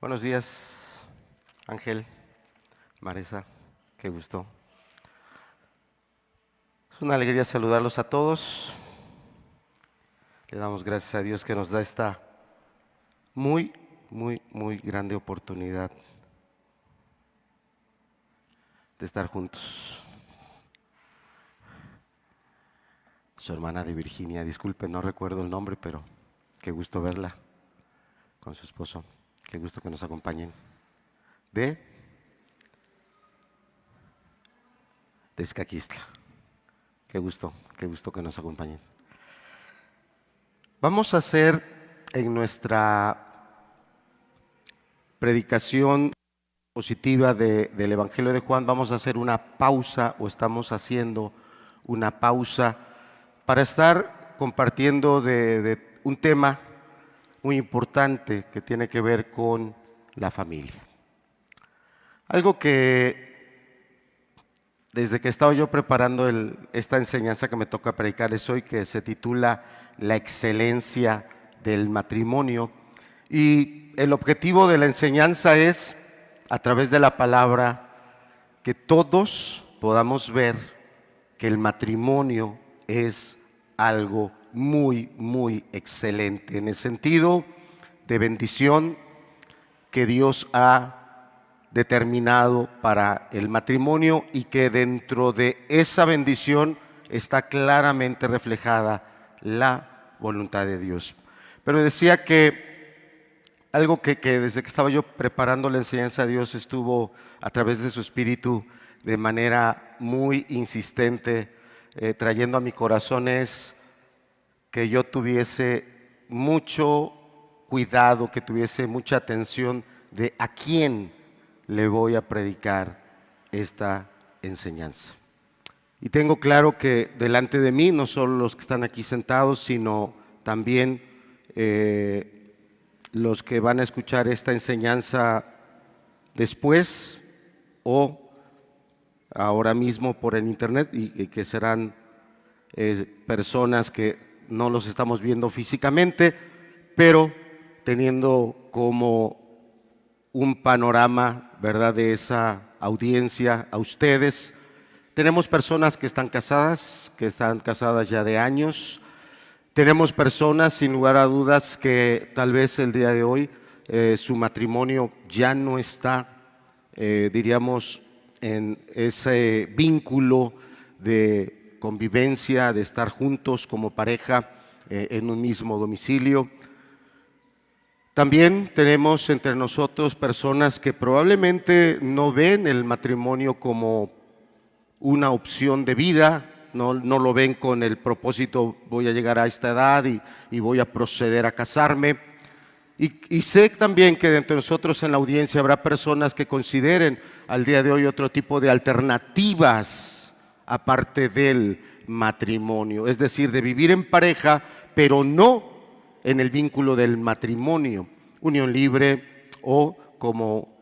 Buenos días, Ángel, Marisa, qué gusto. Es una alegría saludarlos a todos. Le damos gracias a Dios que nos da esta muy grande oportunidad de estar juntos. Su hermana de Virginia, disculpe, no recuerdo el nombre, pero qué gusto verla con su esposo. Qué gusto que nos acompañen. De Escaquistla. Qué gusto que nos acompañen. Vamos a hacer en nuestra predicación positiva del Evangelio de Juan, vamos a hacer una pausa o estamos haciendo una pausa para estar compartiendo de un tema muy importante que tiene que ver con la familia. Algo que desde que estaba yo preparando esta enseñanza que me toca predicarles hoy, que se titula La excelencia del matrimonio, y el objetivo de la enseñanza es, a través de la palabra, que todos podamos ver que el matrimonio es algo muy excelente, en el sentido de bendición que Dios ha determinado para el matrimonio y que dentro de esa bendición está claramente reflejada la voluntad de Dios. Pero decía que algo que desde que estaba yo preparando la enseñanza, Dios estuvo a través de su Espíritu de manera muy insistente trayendo a mi corazón es que yo tuviese mucho cuidado, que tuviese mucha atención de a quién le voy a predicar esta enseñanza. Y tengo claro que delante de mí, no solo los que están aquí sentados, sino también los que van a escuchar esta enseñanza después o ahora mismo por el internet y que serán personas que no los estamos viendo físicamente, pero teniendo como un panorama, ¿verdad?, de esa audiencia a ustedes. Tenemos personas que están casadas ya de años. Tenemos personas, sin lugar a dudas, que tal vez el día de hoy su matrimonio ya no está, diríamos, en ese vínculo de convivencia, de estar juntos como pareja en un mismo domicilio. También tenemos entre nosotros personas que probablemente no ven el matrimonio como una opción de vida, no lo ven con el propósito, voy a llegar a esta edad y voy a proceder a casarme. Y sé también que entre nosotros en la audiencia habrá personas que consideren al día de hoy otro tipo de alternativas aparte del matrimonio, es decir, de vivir en pareja, pero no en el vínculo del matrimonio, unión libre o como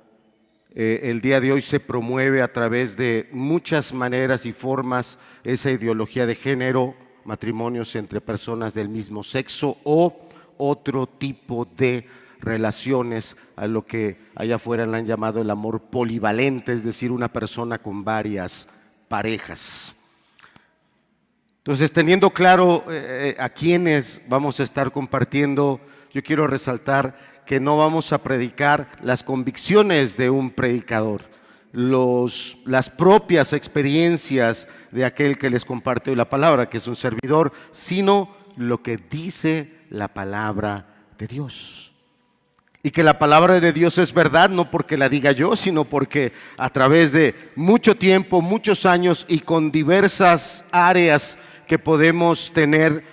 el día de hoy se promueve a través de muchas maneras y formas esa ideología de género, matrimonios entre personas del mismo sexo o otro tipo de relaciones, a lo que allá afuera le han llamado el amor polivalente, es decir, una persona con varias parejas. Entonces, teniendo claro a quiénes vamos a estar compartiendo, yo quiero resaltar que no vamos a predicar las convicciones de un predicador, las propias experiencias de aquel que les comparte hoy la palabra, que es un servidor, sino lo que dice la palabra de Dios. Y que la palabra de Dios es verdad, no porque la diga yo, sino porque a través de mucho tiempo, muchos años y con diversas áreas que podemos tener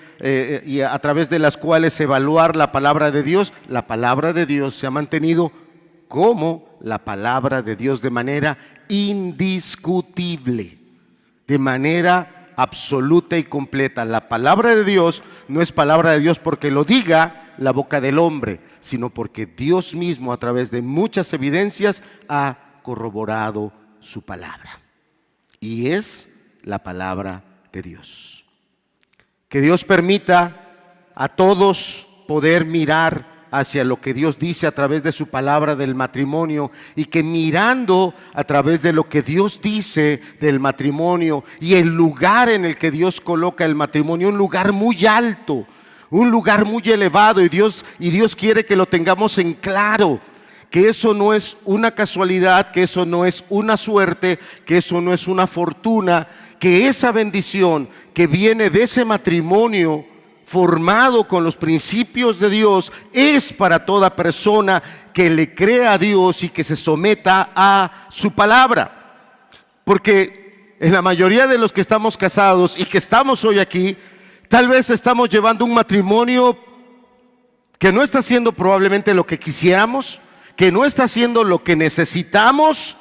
y a través de las cuales evaluar la palabra de Dios se ha mantenido como la palabra de Dios de manera indiscutible, de manera absoluta y completa. La palabra de Dios no es palabra de Dios porque lo diga la boca del hombre, sino porque Dios mismo a través de muchas evidencias ha corroborado su palabra. Y es la palabra de Dios. Que Dios permita a todos poder mirar hacia lo que Dios dice a través de su palabra del matrimonio, y que mirando a través de lo que Dios dice del matrimonio y el lugar en el que Dios coloca el matrimonio, un lugar muy alto, un lugar muy elevado, y Dios quiere que lo tengamos en claro, que eso no es una casualidad, que eso no es una suerte, que eso no es una fortuna, que esa bendición que viene de ese matrimonio formado con los principios de Dios es para toda persona que le crea a Dios y que se someta a su palabra. Porque en la mayoría de los que estamos casados y que estamos hoy aquí, tal vez estamos llevando un matrimonio que no está haciendo probablemente lo que quisiéramos, que no está haciendo lo que necesitamos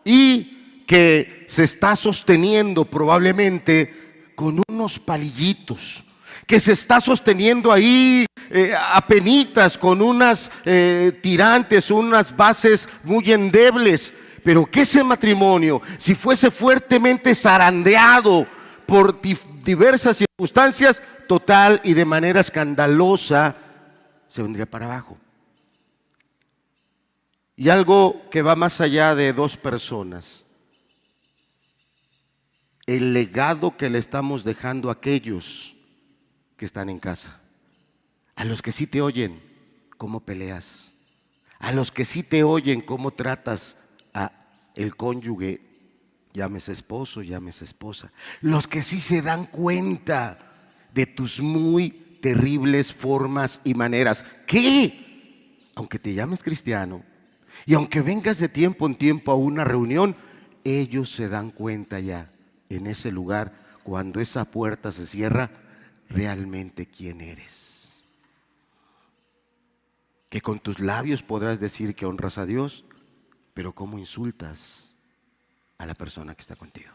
y que se está sosteniendo probablemente con unos palillitos, que se está sosteniendo ahí apenitas, con unas tirantes, unas bases muy endebles, pero que ese matrimonio, si fuese fuertemente zarandeado por diversas circunstancias, total y de manera escandalosa, se vendría para abajo. Y algo que va más allá de dos personas, el legado que le estamos dejando a aquellos que están en casa, a los que sí te oyen cómo peleas, a los que sí te oyen cómo tratas a el cónyuge, llámese esposo, llámese esposa, los que sí se dan cuenta de tus muy terribles formas y maneras, que aunque te llames cristiano y aunque vengas de tiempo en tiempo a una reunión, ellos se dan cuenta ya en ese lugar, cuando esa puerta se cierra, realmente quién eres. Que con tus labios podrás decir que honras a Dios, pero cómo insultas a la persona que está contigo.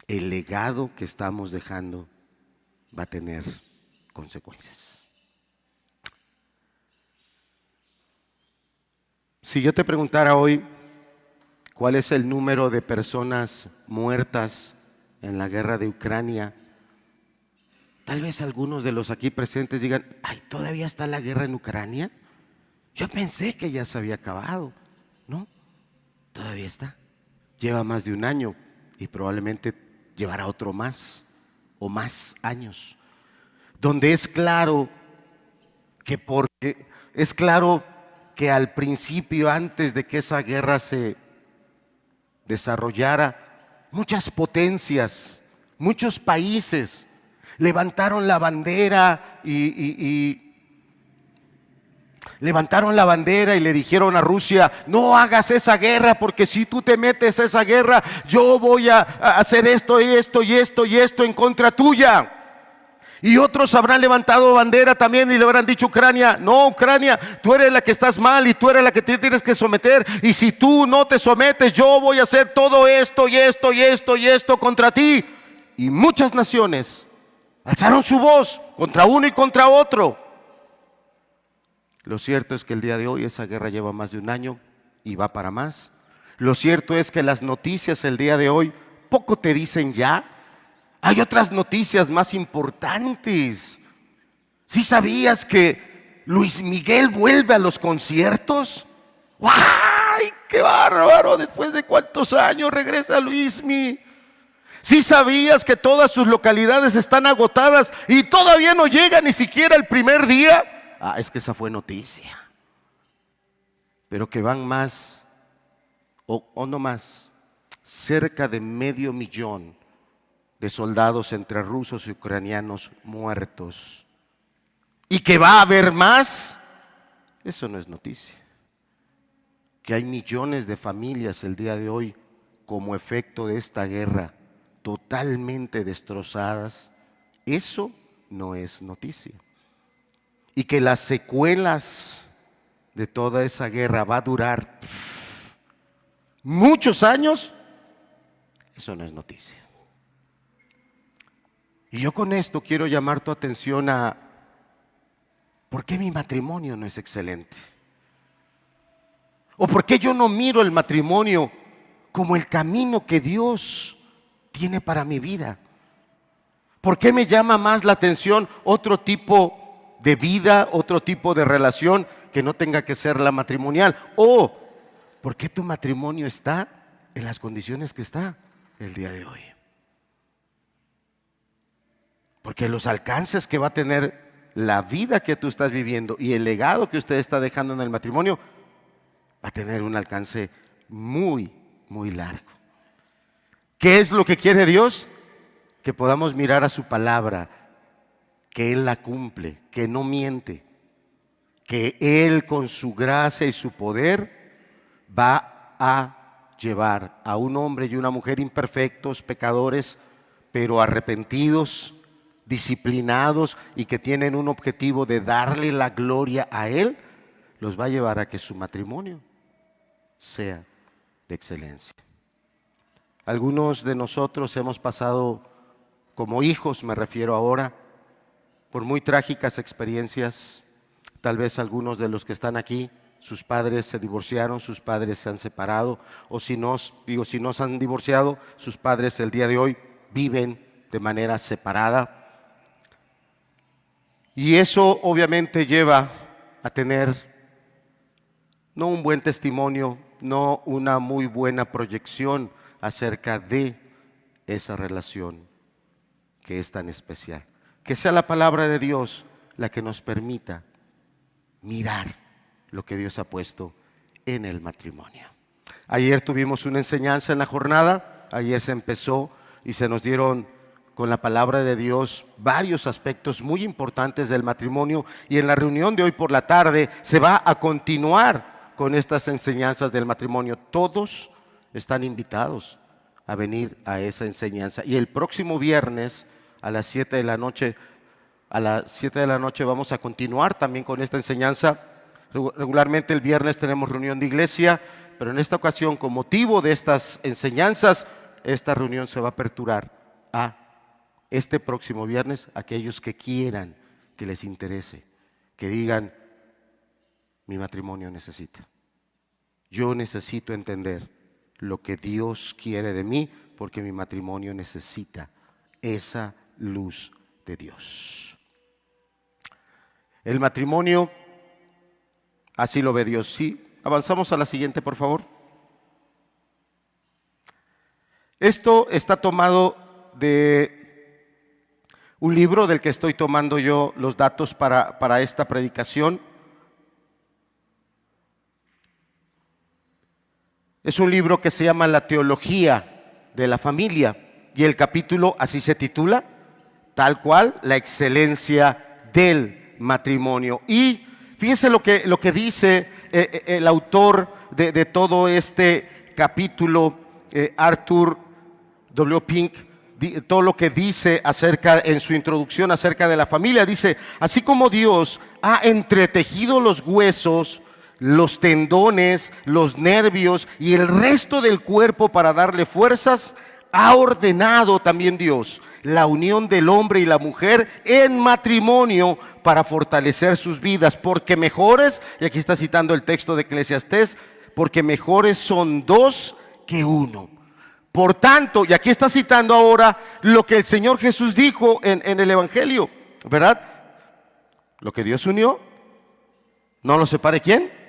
El legado que estamos dejando va a tener consecuencias. Si yo te preguntara hoy cuál es el número de personas muertas en la guerra de Ucrania, tal vez algunos de los aquí presentes digan: ay, ¿todavía está la guerra en Ucrania? Yo pensé que ya se había acabado. No, todavía está. Lleva más de un año y probablemente llevará otro más o más años. Donde es claro que al principio, antes de que esa guerra se desarrollara, muchas potencias, muchos países levantaron la bandera y le dijeron a Rusia: no hagas esa guerra, porque si tú te metes a esa guerra, yo voy a hacer esto y esto y esto y esto en contra tuya. Y otros habrán levantado bandera también y le habrán dicho a Ucrania: no, Ucrania, tú eres la que estás mal y tú eres la que te tienes que someter, y si tú no te sometes, yo voy a hacer todo esto y esto y esto y esto contra ti. Y muchas naciones alzaron su voz contra uno y contra otro. Lo cierto es que el día de hoy esa guerra lleva más de un año y va para más. Lo cierto es que las noticias el día de hoy poco te dicen ya. Hay otras noticias más importantes. ¿Sí sabías que Luis Miguel vuelve a los conciertos? ¡Ay, qué bárbaro! Después de cuántos años regresa Luismi. ¿Sí sabías que todas sus localidades están agotadas y todavía no llega ni siquiera el primer día? Ah, es que esa fue noticia. Pero que van más, o no más, cerca de 500,000 de soldados entre rusos y ucranianos muertos. ¿Y que va a haber más? Eso no es noticia. Que hay millones de familias el día de hoy como efecto de esta guerra totalmente destrozadas, eso no es noticia. Y que las secuelas de toda esa guerra va a durar muchos años, eso no es noticia. Y yo con esto quiero llamar tu atención a ¿por qué mi matrimonio no es excelente? ¿O por qué yo no miro el matrimonio como el camino que Dios tiene para mi vida? ¿Por qué me llama más la atención otro tipo de vida, otro tipo de relación que no tenga que ser la matrimonial. ¿O por qué tu matrimonio está en las condiciones que está el día de hoy? Porque los alcances que va a tener la vida que tú estás viviendo y el legado que usted está dejando en el matrimonio va a tener un alcance muy, muy largo. ¿Qué es lo que quiere Dios? Que podamos mirar a su palabra, que Él la cumple, que no miente, que Él con su gracia y su poder va a llevar a un hombre y una mujer imperfectos, pecadores, pero arrepentidos, disciplinados y que tienen un objetivo de darle la gloria a Él, los va a llevar a que su matrimonio sea de excelencia. Algunos de nosotros hemos pasado como hijos, me refiero ahora, por muy trágicas experiencias. Tal vez algunos de los que están aquí, sus padres se divorciaron, sus padres se han separado, o si no se han divorciado, sus padres el día de hoy viven de manera separada. Y eso obviamente lleva a tener no un buen testimonio, no una muy buena proyección acerca de esa relación que es tan especial. Que sea la palabra de Dios la que nos permita mirar lo que Dios ha puesto en el matrimonio. Ayer tuvimos una enseñanza en la jornada, ayer se empezó y se nos dieron con la palabra de Dios varios aspectos muy importantes del matrimonio, y en la reunión de hoy por la tarde se va a continuar con estas enseñanzas del matrimonio. Todos están invitados a venir a esa enseñanza, y el próximo viernes a las 7 de la noche, vamos a continuar también con esta enseñanza. Regularmente el viernes tenemos reunión de iglesia, pero en esta ocasión, con motivo de estas enseñanzas, esta reunión se va a aperturar a este próximo viernes. Aquellos que quieran, que les interese, que digan: mi matrimonio necesita, yo necesito entender lo que Dios quiere de mí, porque mi matrimonio necesita esa luz de Dios. El matrimonio, así lo ve Dios. Sí, avanzamos a la siguiente, por favor. Esto está tomado de un libro del que estoy tomando yo los datos para esta predicación. Es un libro que se llama La Teología de la Familia, y el capítulo así se titula, tal cual: la excelencia del matrimonio. Y fíjense lo que dice el autor de todo este capítulo, Arthur W. Pink, todo lo que dice en su introducción acerca de la familia. Dice: así como Dios ha entretejido los huesos, los tendones, los nervios y el resto del cuerpo para darle fuerzas, ha ordenado también Dios la unión del hombre y la mujer en matrimonio para fortalecer sus vidas, porque mejores, y aquí está citando el texto de Eclesiastés, porque mejores son dos que uno. Por tanto, y aquí está citando ahora lo que el Señor Jesús dijo en el Evangelio, ¿verdad? Lo que Dios unió, no lo separe ¿quién?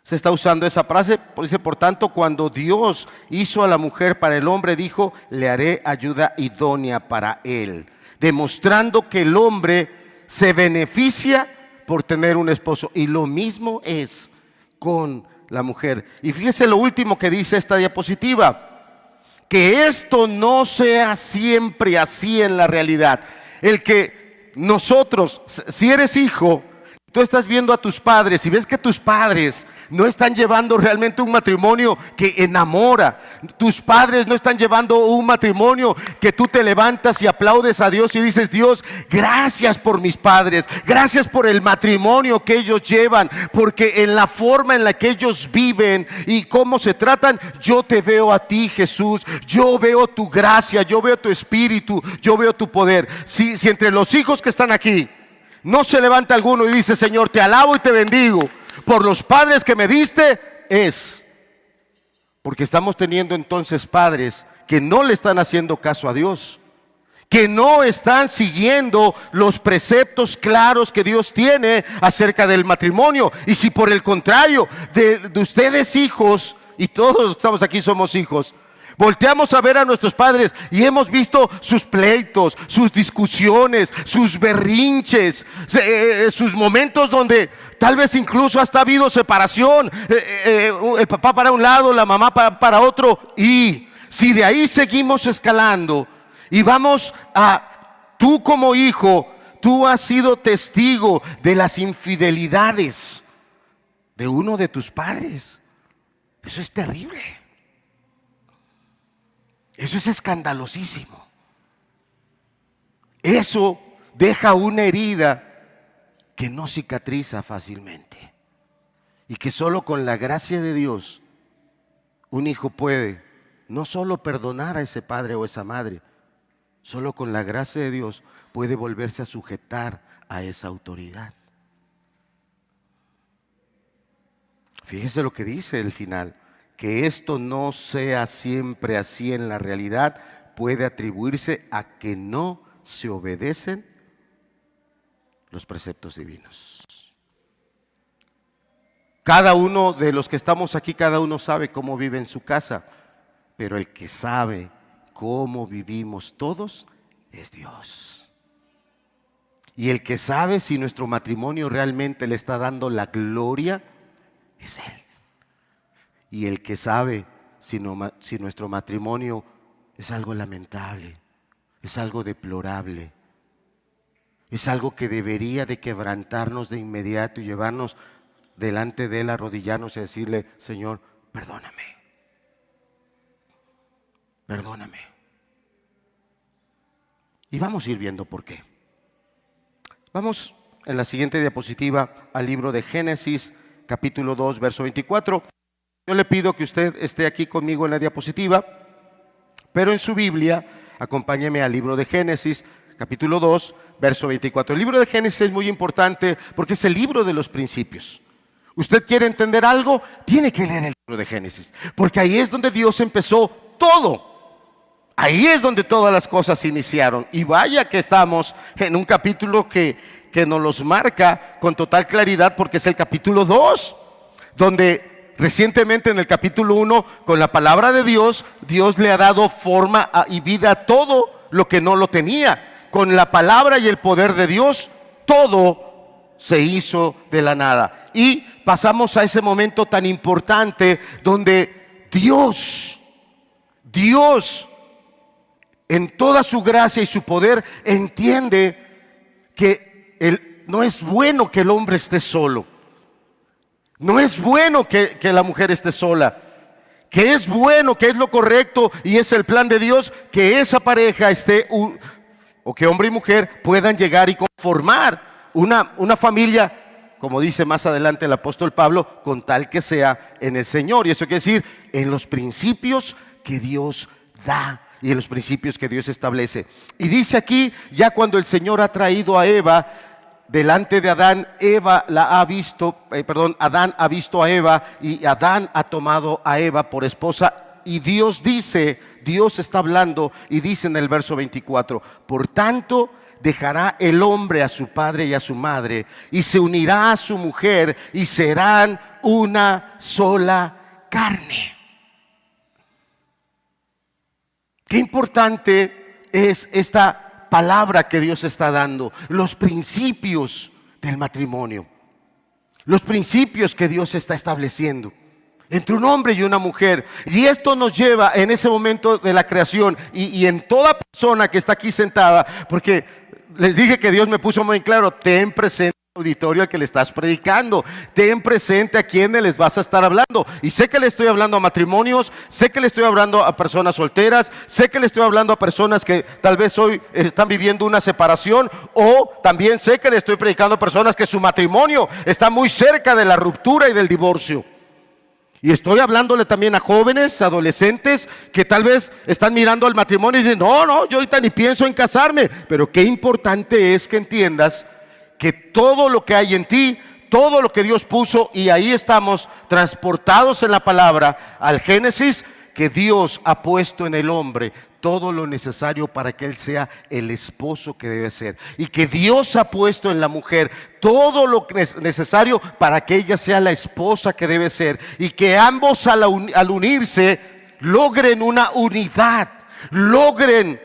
Se está usando esa frase, dice: por tanto, cuando Dios hizo a la mujer para el hombre, dijo: le haré ayuda idónea para él, demostrando que el hombre se beneficia por tener un esposo. Y lo mismo es con la mujer. Y fíjese lo último que dice esta diapositiva: que esto no sea siempre así en la realidad. El que nosotros, si eres hijo, tú estás viendo a tus padres y ves que tus padres no están llevando realmente un matrimonio que enamora. Tus padres no están llevando un matrimonio que tú te levantas y aplaudes a Dios y dices: Dios, gracias por mis padres, gracias por el matrimonio que ellos llevan, porque en la forma en la que ellos viven y cómo se tratan, yo te veo a ti, Jesús, yo veo tu gracia, yo veo tu espíritu, yo veo tu poder. Si entre los hijos que están aquí no se levanta alguno y dice: Señor, te alabo y te bendigo por los padres que me diste, es porque estamos teniendo entonces padres que no le están haciendo caso a Dios, que no están siguiendo los preceptos claros que Dios tiene acerca del matrimonio. Y si por el contrario, de ustedes hijos, y todos los que estamos aquí somos hijos, volteamos a ver a nuestros padres y hemos visto sus pleitos, sus discusiones, sus berrinches, sus momentos donde tal vez incluso hasta ha habido separación, el papá para un lado, la mamá para otro. Y si de ahí seguimos escalando y vamos a, tú como hijo, tú has sido testigo de las infidelidades de uno de tus padres. Eso es terrible. Eso es escandalosísimo. Eso deja una herida que no cicatriza fácilmente y que solo con la gracia de Dios un hijo puede no solo perdonar a ese padre o esa madre, solo con la gracia de Dios puede volverse a sujetar a esa autoridad. Fíjese lo que dice el final: que esto no sea siempre así en la realidad puede atribuirse a que no se obedecen los preceptos divinos. Cada uno de los que estamos aquí, cada uno sabe cómo vive en su casa, pero el que sabe cómo vivimos todos es Dios. Y el que sabe si nuestro matrimonio realmente le está dando la gloria es Él. Y el que sabe si nuestro matrimonio es algo lamentable, es algo deplorable, es algo que debería de quebrantarnos de inmediato y llevarnos delante de Él, arrodillarnos y decirle: Señor, perdóname, perdóname. Y vamos a ir viendo por qué. Vamos en la siguiente diapositiva al libro de Génesis, capítulo 2, verso 24. Yo le pido que usted esté aquí conmigo en la diapositiva, pero en su Biblia acompáñeme al libro de Génesis, capítulo 2, verso 24. El libro de Génesis es muy importante porque es el libro de los principios. ¿Usted quiere entender algo? Tiene que leer el libro de Génesis, porque ahí es donde Dios empezó todo. Ahí es donde todas las cosas se iniciaron. Y vaya que estamos en un capítulo que nos los marca con total claridad, porque es el capítulo 2, donde recientemente en el capítulo 1, con la palabra de Dios, Dios le ha dado forma y vida a todo lo que no lo tenía. Con la palabra y el poder de Dios, todo se hizo de la nada. Y pasamos a ese momento tan importante donde Dios en toda su gracia y su poder entiende que no es bueno que el hombre esté solo. No es bueno que la mujer esté sola, que es bueno, que es lo correcto y es el plan de Dios que esa pareja esté, o que hombre y mujer puedan llegar y conformar una familia, como dice más adelante el apóstol Pablo, con tal que sea en el Señor. Y eso quiere decir en los principios que Dios da y en los principios que Dios establece. Y dice aquí, ya cuando el Señor ha traído a Eva delante de Adán, Adán ha visto a Eva y Adán ha tomado a Eva por esposa. Y Dios está hablando y dice en el verso 24: por tanto dejará el hombre a su padre y a su madre y se unirá a su mujer y serán una sola carne. Qué importante es esta palabra que Dios está dando, los principios del matrimonio, los principios que Dios está estableciendo entre un hombre y una mujer. Y esto nos lleva en ese momento de la creación y en toda persona que está aquí sentada, porque les dije que Dios me puso muy claro: ten presente auditorio al que le estás predicando, ten presente a quienes les vas a estar hablando. Y sé que le estoy hablando a matrimonios, sé que le estoy hablando a personas solteras, sé que le estoy hablando a personas que tal vez hoy están viviendo una separación, o también sé que le estoy predicando a personas que su matrimonio está muy cerca de la ruptura y del divorcio. Y estoy hablándole también a jóvenes, adolescentes que tal vez están mirando al matrimonio y dicen: no, yo ahorita ni pienso en casarme. Pero qué importante es que entiendas que todo lo que hay en ti, todo lo que Dios puso, y ahí estamos transportados en la palabra al Génesis, que Dios ha puesto en el hombre todo lo necesario para que él sea el esposo que debe ser, y que Dios ha puesto en la mujer todo lo necesario para que ella sea la esposa que debe ser, y que ambos al unirse logren una unidad, logren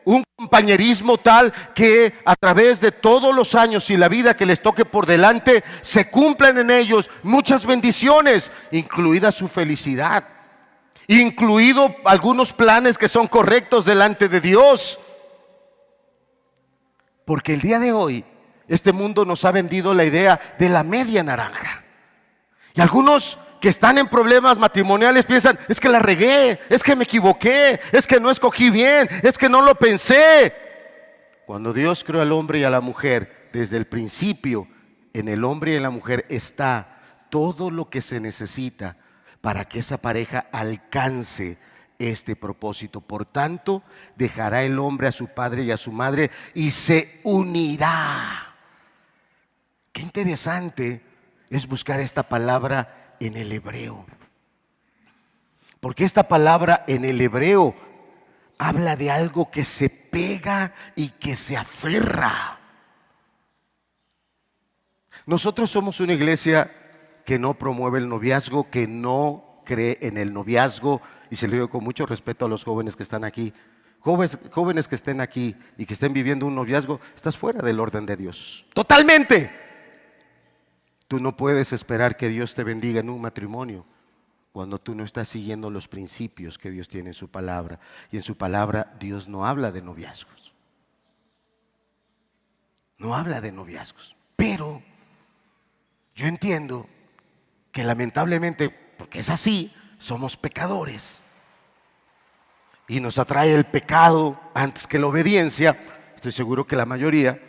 un compañerismo tal que a través de todos los años y la vida que les toque por delante se cumplan en ellos muchas bendiciones, incluida su felicidad, incluido algunos planes que son correctos delante de Dios. Porque el día de hoy este mundo nos ha vendido la idea de la media naranja, y algunos que están en problemas matrimoniales piensan: es que la regué, es que me equivoqué, es que no escogí bien, es que no lo pensé. Cuando Dios creó al hombre y a la mujer, desde el principio en el hombre y en la mujer está todo lo que se necesita para que esa pareja alcance este propósito. Por tanto, dejará el hombre a su padre y a su madre y se unirá. Qué interesante es buscar esta palabra en el hebreo, porque esta palabra en el hebreo habla de algo que se pega y que se aferra. Nosotros somos una iglesia que no promueve el noviazgo, que no cree en el noviazgo, y se lo digo con mucho respeto a los jóvenes que están aquí. Jóvenes que estén aquí y que estén viviendo un noviazgo, estás fuera del orden de Dios, totalmente. Tú no puedes esperar que Dios te bendiga en un matrimonio cuando tú no estás siguiendo los principios que Dios tiene en su palabra. Y en su palabra Dios no habla de noviazgos. No habla de noviazgos. Pero yo entiendo que lamentablemente, porque es así, somos pecadores. Y nos atrae el pecado antes que la obediencia. Estoy seguro que la mayoría,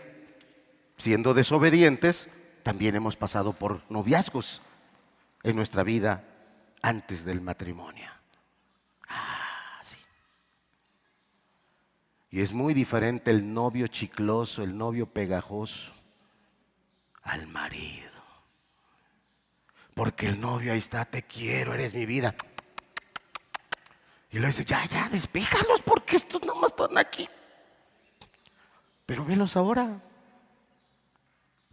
siendo desobedientes, también hemos pasado por noviazgos en nuestra vida antes del matrimonio. Sí. Y es muy diferente el novio chicloso, el novio pegajoso, al marido. Porque el novio ahí está: te quiero, eres mi vida. Y le dice: ya, despéjalos, porque estos nada más están aquí. Pero velos ahora.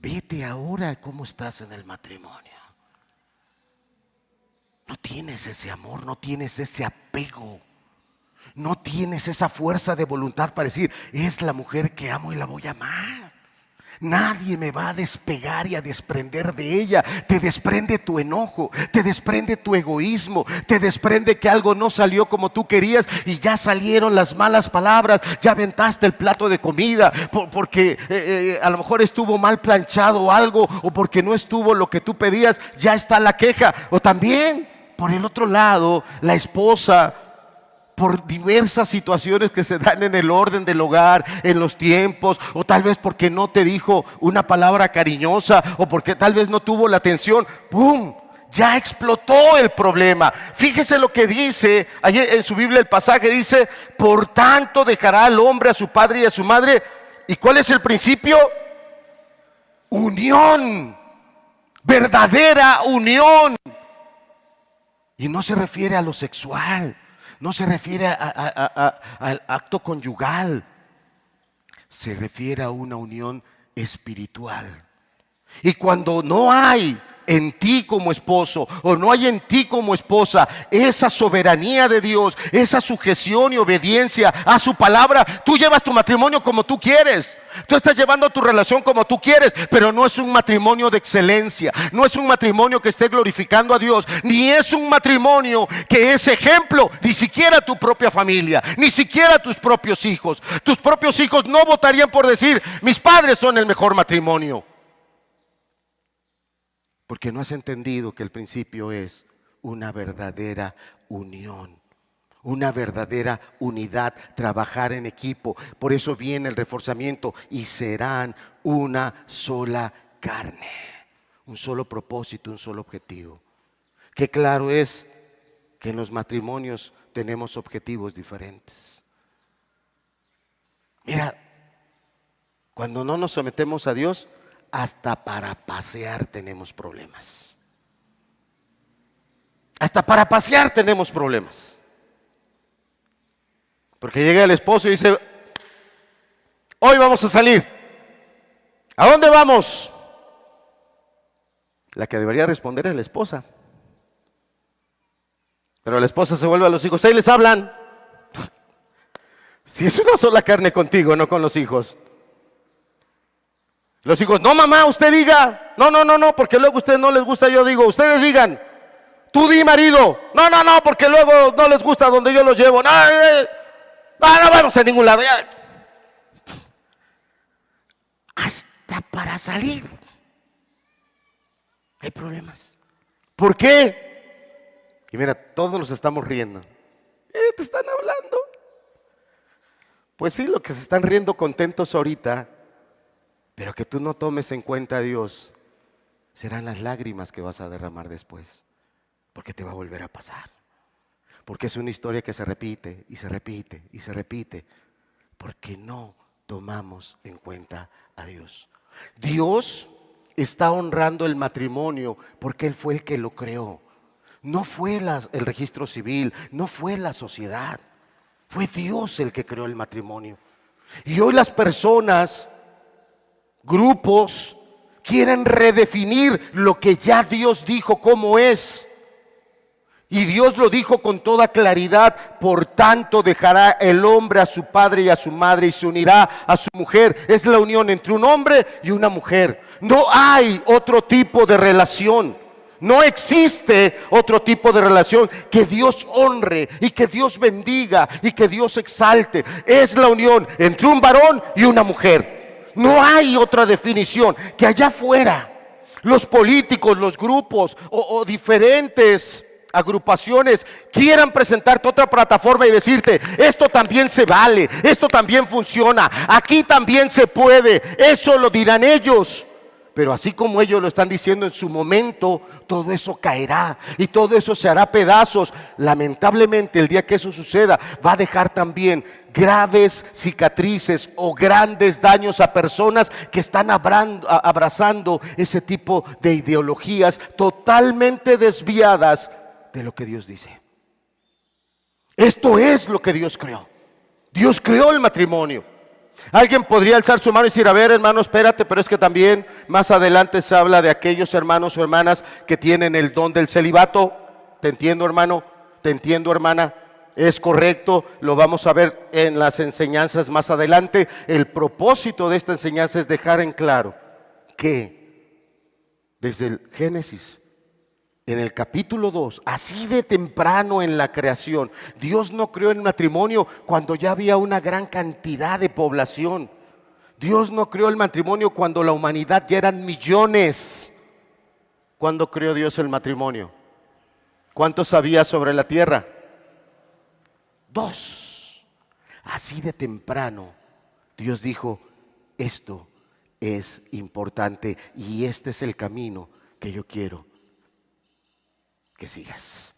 Vete ahora cómo estás en el matrimonio. No tienes ese amor, no tienes ese apego, no tienes esa fuerza de voluntad para decir: es la mujer que amo y la voy a amar. Nadie me va a despegar y a desprender de ella. Te desprende tu enojo, te desprende tu egoísmo, te desprende que algo no salió como tú querías y ya salieron las malas palabras, ya aventaste el plato de comida porque a lo mejor estuvo mal planchado o algo, o porque no estuvo lo que tú pedías, ya está la queja. O también, por el otro lado, la esposa, por diversas situaciones que se dan en el orden del hogar, en los tiempos, o tal vez porque no te dijo una palabra cariñosa, o porque tal vez no tuvo la atención, ¡pum!, ya explotó el problema. Fíjese lo que dice allí en su Biblia, el pasaje dice: por tanto dejará al hombre a su padre y a su madre. ¿Y cuál es el principio? Unión, verdadera unión. Y no se refiere a lo sexual, no se refiere al acto conyugal, se refiere a una unión espiritual. Y cuando no hay en ti como esposo, o no hay en ti como esposa, esa soberanía de Dios, esa sujeción y obediencia a su palabra, tú llevas tu matrimonio como tú quieres. Tú estás llevando tu relación como tú quieres, pero no es un matrimonio de excelencia, no es un matrimonio que esté glorificando a Dios, ni es un matrimonio que es ejemplo, ni siquiera tu propia familia, ni siquiera tus propios hijos. Tus propios hijos no votarían por decir: mis padres son el mejor matrimonio. Porque no has entendido que el principio es una verdadera unión, una verdadera unidad, trabajar en equipo. Por eso viene el reforzamiento: y serán una sola carne, un solo propósito, un solo objetivo. Qué claro es que en los matrimonios tenemos objetivos diferentes. Mira, cuando no nos sometemos a Dios, hasta para pasear tenemos problemas. Hasta para pasear tenemos problemas. Porque llega el esposo y dice, hoy vamos a salir. ¿A dónde vamos? La que debería responder es la esposa. Pero la esposa se vuelve a los hijos, ahí les hablan. Si es una sola carne contigo, no con los hijos. Los hijos, no mamá, usted diga. No, porque luego a ustedes no les gusta, yo digo, ustedes digan. Tú di marido. No, porque luego no les gusta donde yo los llevo. No vamos a ningún lado. Ya. Hasta para salir hay problemas. ¿Por qué? Y mira, todos nos estamos riendo. Te están hablando. Pues sí, lo que se están riendo contentos ahorita, pero que tú no tomes en cuenta a Dios, serán las lágrimas que vas a derramar después, porque te va a volver a pasar. Porque es una historia que se repite y se repite y se repite, porque no tomamos en cuenta a Dios. Dios está honrando el matrimonio porque Él fue el que lo creó. No fue el registro civil, no fue la sociedad. Fue Dios el que creó el matrimonio. Y hoy las personas, grupos, quieren redefinir lo que ya Dios dijo cómo es. Y Dios lo dijo con toda claridad, por tanto dejará el hombre a su padre y a su madre y se unirá a su mujer. Es la unión entre un hombre y una mujer. No hay otro tipo de relación. No existe otro tipo de relación que Dios honre y que Dios bendiga y que Dios exalte. Es la unión entre un varón y una mujer. No hay otra definición. Que allá afuera los políticos, los grupos o diferentes agrupaciones quieran presentarte otra plataforma y decirte, esto también se vale, esto también funciona, aquí también se puede. Eso lo dirán ellos. Pero así como ellos lo están diciendo en su momento, todo eso caerá y todo eso se hará pedazos. Lamentablemente, el día que eso suceda, va a dejar también graves cicatrices o grandes daños a personas que están abrazando ese tipo de ideologías totalmente desviadas de lo que Dios dice. Esto es lo que Dios creó. Dios creó el matrimonio. Alguien podría alzar su mano y decir, a ver hermano, espérate, pero es que también más adelante se habla de aquellos hermanos o hermanas que tienen el don del celibato. Te entiendo hermano, te entiendo hermana, es correcto, lo vamos a ver en las enseñanzas más adelante. El propósito de esta enseñanza es dejar en claro que desde el Génesis, en el capítulo 2, así de temprano en la creación, Dios no creó el matrimonio cuando ya había una gran cantidad de población. Dios no creó el matrimonio cuando la humanidad ya eran millones. ¿Cuándo creó Dios el matrimonio? ¿Cuántos había sobre la tierra? 2. Así de temprano Dios dijo, esto es importante y este es el camino que yo quiero que sigas.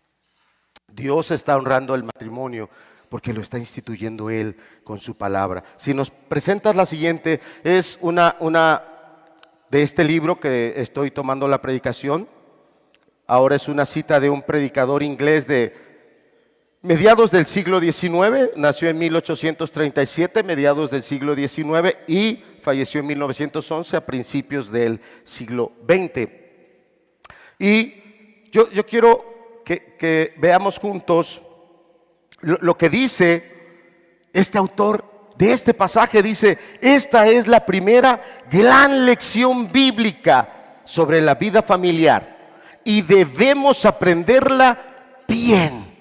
Dios está honrando el matrimonio porque lo está instituyendo Él con su palabra. Si nos presentas la siguiente, es una de este libro que estoy tomando la predicación. Ahora es una cita de un predicador inglés de mediados del siglo XIX, nació en 1837, mediados del siglo XIX y falleció en 1911 a principios del siglo XX. Y yo quiero que veamos juntos lo que dice este autor de este pasaje. Dice, esta es la primera gran lección bíblica sobre la vida familiar y debemos aprenderla bien.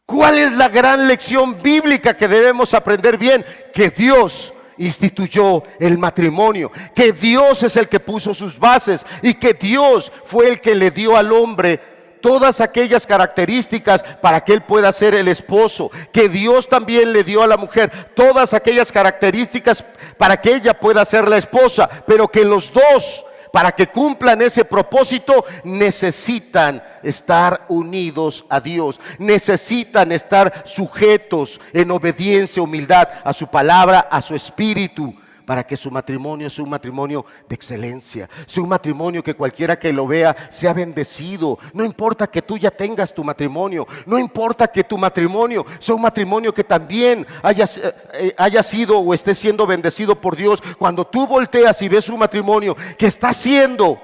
¿Cuál es la gran lección bíblica que debemos aprender bien? Que Dios instituyó el matrimonio, que Dios es el que puso sus bases y que Dios fue el que le dio al hombre todas aquellas características para que él pueda ser el esposo, que Dios también le dio a la mujer todas aquellas características para que ella pueda ser la esposa, pero que los dos, para que cumplan ese propósito, necesitan estar unidos a Dios, necesitan estar sujetos en obediencia, humildad a su palabra, a su espíritu, para que su matrimonio sea un matrimonio de excelencia, sea un matrimonio que cualquiera que lo vea sea bendecido. No importa que tú ya tengas tu matrimonio, no importa que tu matrimonio sea un matrimonio que también haya sido o esté siendo bendecido por Dios. Cuando tú volteas y ves un matrimonio que está siendo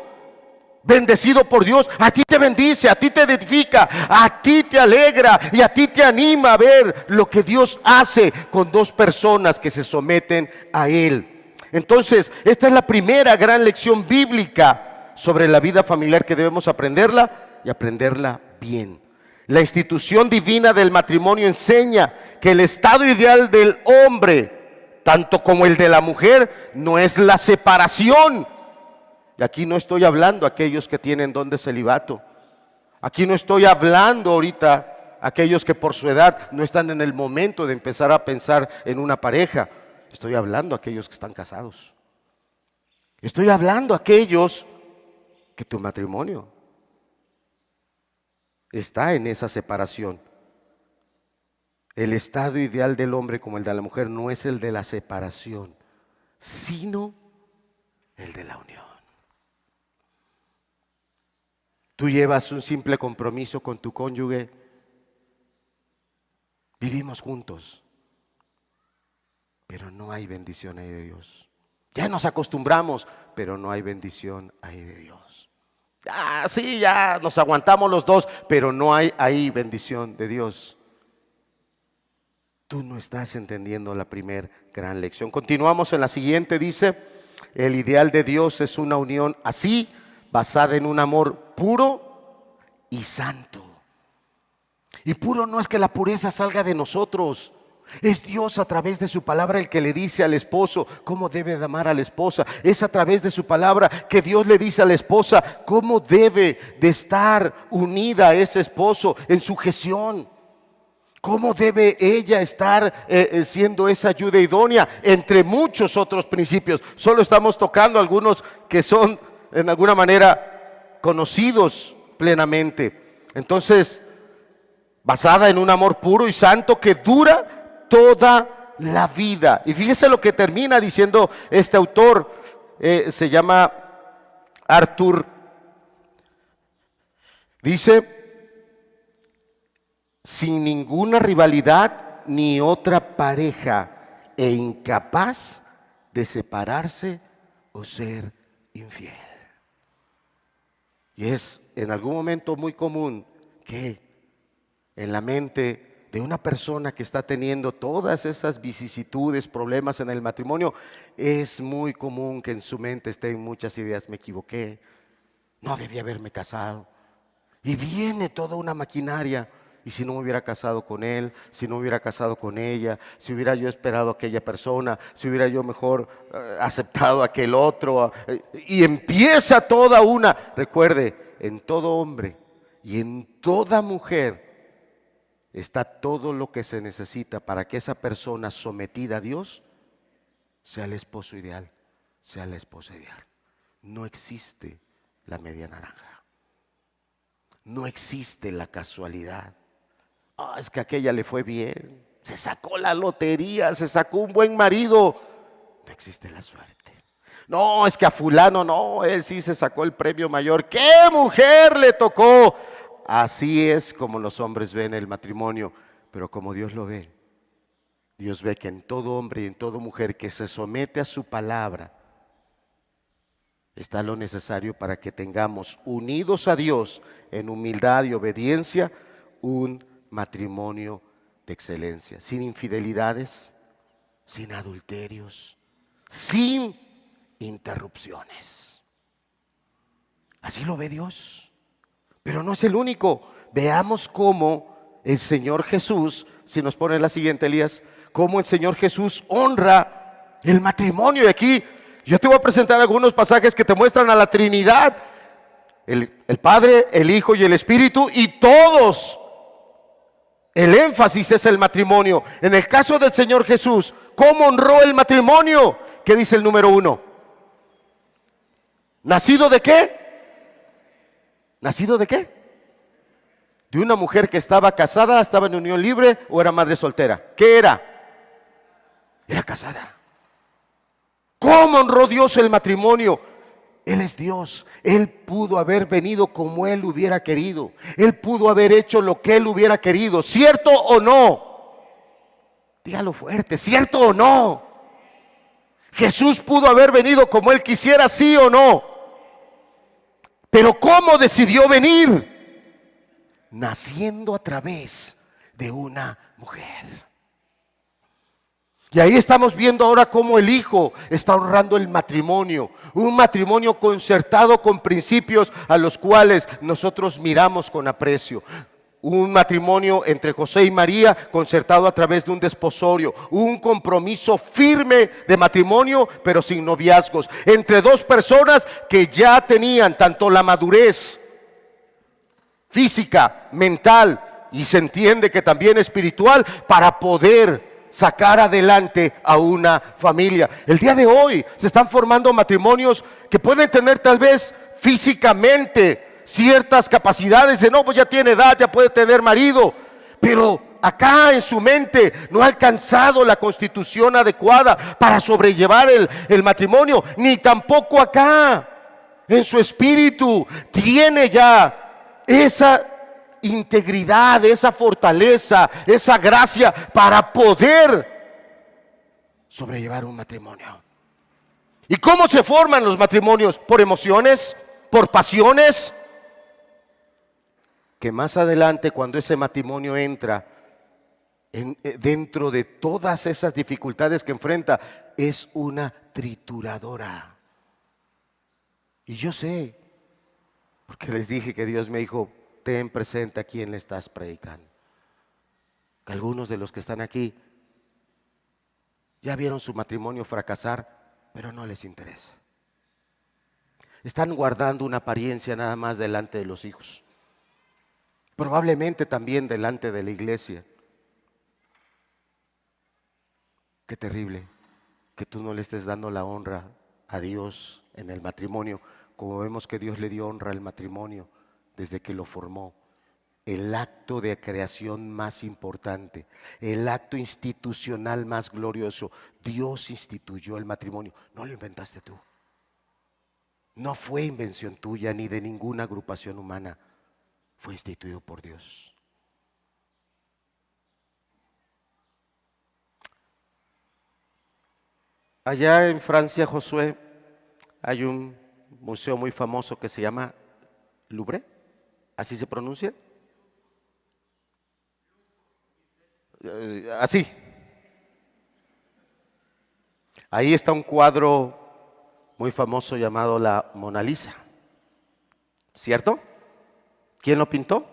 bendecido por Dios, a ti te bendice, a ti te edifica, a ti te alegra y a ti te anima a ver lo que Dios hace con dos personas que se someten a Él. Entonces, esta es la primera gran lección bíblica sobre la vida familiar que debemos aprenderla y aprenderla bien. La institución divina del matrimonio enseña que el estado ideal del hombre, tanto como el de la mujer, no es la separación. Y aquí no estoy hablando a aquellos que tienen don de celibato. Aquí no estoy hablando ahorita a aquellos que por su edad no están en el momento de empezar a pensar en una pareja. Estoy hablando a aquellos que están casados. Estoy hablando a aquellos que tu matrimonio está en esa separación. El estado ideal del hombre como el de la mujer no es el de la separación, sino el de la unión. Tú llevas un simple compromiso con tu cónyuge, vivimos juntos, pero no hay bendición ahí de Dios. Ya nos acostumbramos, pero no hay bendición ahí de Dios. Sí, ya nos aguantamos los dos, pero no hay ahí bendición de Dios. Tú no estás entendiendo la primera gran lección. Continuamos en la siguiente, dice, el ideal de Dios es una unión así, basada en un amor puro y santo. Y puro no es que la pureza salga de nosotros. Es Dios a través de su palabra el que le dice al esposo cómo debe de amar a la esposa. Es a través de su palabra que Dios le dice a la esposa cómo debe de estar unida a ese esposo en sujeción. Cómo debe ella estar siendo esa ayuda idónea, entre muchos otros principios. Solo estamos tocando algunos que son en alguna manera conocidos plenamente. Entonces, basada en un amor puro y santo que dura toda la vida. Y fíjese lo que termina diciendo este autor, se llama Arthur. Dice, sin ninguna rivalidad ni otra pareja e incapaz de separarse o ser infiel. Y es en algún momento muy común que en la mente de una persona que está teniendo todas esas vicisitudes, problemas en el matrimonio, es muy común que en su mente estén muchas ideas: me equivoqué, no debía haberme casado. Y viene toda una maquinaria. Y si no me hubiera casado con él, si no me hubiera casado con ella, si hubiera yo esperado a aquella persona, si hubiera yo mejor aceptado a aquel otro. Y empieza toda una, recuerde, en todo hombre y en toda mujer está todo lo que se necesita para que esa persona sometida a Dios sea el esposo ideal, sea la esposa ideal. No existe la media naranja. No existe la casualidad. Es que a aquella le fue bien, se sacó la lotería, se sacó un buen marido. No existe la suerte. No, es que a fulano no, él sí se sacó el premio mayor. ¡Qué mujer le tocó! Así es como los hombres ven el matrimonio, pero como Dios lo ve. Dios ve que en todo hombre y en toda mujer que se somete a su palabra está lo necesario para que tengamos unidos a Dios en humildad y obediencia un matrimonio de excelencia, sin infidelidades, sin adulterios, sin interrupciones. Así lo ve Dios, pero no es el único. Veamos cómo el Señor Jesús, si nos pone la siguiente, Elías, cómo el Señor Jesús honra el matrimonio. Y aquí yo te voy a presentar algunos pasajes que te muestran a la Trinidad, el Padre, el Hijo y el Espíritu, y todos. El énfasis es el matrimonio. En el caso del Señor Jesús, ¿cómo honró el matrimonio? ¿Qué dice el número 1? ¿Nacido de qué? ¿Nacido de qué? De una mujer que estaba casada, estaba en unión libre o era madre soltera. ¿Qué era? Era casada. ¿Cómo honró Dios el matrimonio? Él es Dios. Él pudo haber venido como Él hubiera querido. Él pudo haber hecho lo que Él hubiera querido. ¿Cierto o no? Dígalo fuerte, ¿cierto o no? Jesús pudo haber venido como Él quisiera, ¿sí o no? Pero ¿cómo decidió venir? Naciendo a través de una mujer. Y ahí estamos viendo ahora cómo el Hijo está honrando el matrimonio, un matrimonio concertado con principios a los cuales nosotros miramos con aprecio. Un matrimonio entre José y María concertado a través de un desposorio, un compromiso firme de matrimonio pero sin noviazgos, entre dos personas que ya tenían tanto la madurez física, mental y se entiende que también espiritual para poder sacar adelante a una familia. El día de hoy se están formando matrimonios que pueden tener tal vez físicamente ciertas capacidades de no, pues ya tiene edad, ya puede tener marido, pero acá en su mente no ha alcanzado la constitución adecuada para sobrellevar el matrimonio, ni tampoco acá en su espíritu tiene ya esa integridad, esa fortaleza, esa gracia para poder sobrellevar un matrimonio. ¿Y cómo se forman los matrimonios? ¿Por emociones? ¿Por pasiones? Que más adelante, cuando ese matrimonio entra dentro de todas esas dificultades que enfrenta, es una trituradora. Y yo sé, porque les dije que Dios me dijo, ten presente a quién le estás predicando. Que algunos de los que están aquí ya vieron su matrimonio fracasar, pero no les interesa. Están guardando una apariencia nada más delante de los hijos. Probablemente también delante de la iglesia. Qué terrible que tú no le estés dando la honra a Dios en el matrimonio, como vemos que Dios le dio honra al matrimonio desde que lo formó. El acto de creación más importante, el acto institucional más glorioso. Dios instituyó el matrimonio, no lo inventaste tú. No fue invención tuya ni de ninguna agrupación humana, fue instituido por Dios. Allá en Francia, Josué, hay un museo muy famoso que se llama Louvre, ¿así se pronuncia? Así. Ahí está un cuadro muy famoso llamado la Mona Lisa, ¿cierto? ¿Quién lo pintó?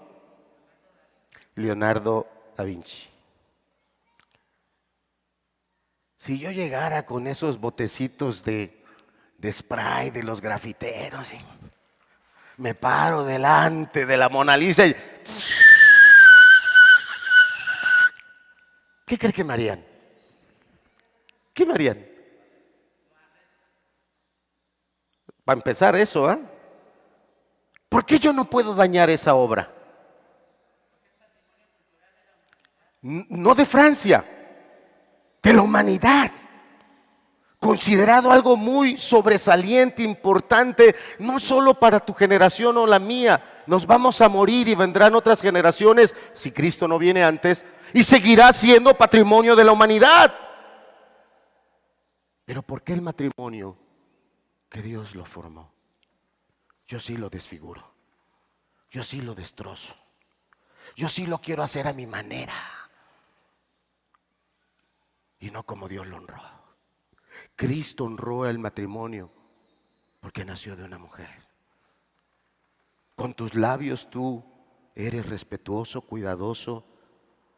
Leonardo da Vinci. Si yo llegara con esos botecitos de spray de los grafiteros, y me paro delante de la Mona Lisa y ¿qué cree que me harían? ¿Qué me harían? Para empezar eso, ¿ah? ¿Por qué yo no puedo dañar esa obra? No de Francia, de la humanidad. Considerado algo muy sobresaliente, importante, no solo para tu generación o la mía. Nos vamos a morir y vendrán otras generaciones, si Cristo no viene antes, y seguirá siendo patrimonio de la humanidad. Pero ¿por qué el matrimonio que Dios lo formó? Yo sí lo desfiguro, yo sí lo destrozo, yo sí lo quiero hacer a mi manera y no como Dios lo honró. Cristo honró el matrimonio porque nació de una mujer. Con tus labios tú eres respetuoso, cuidadoso,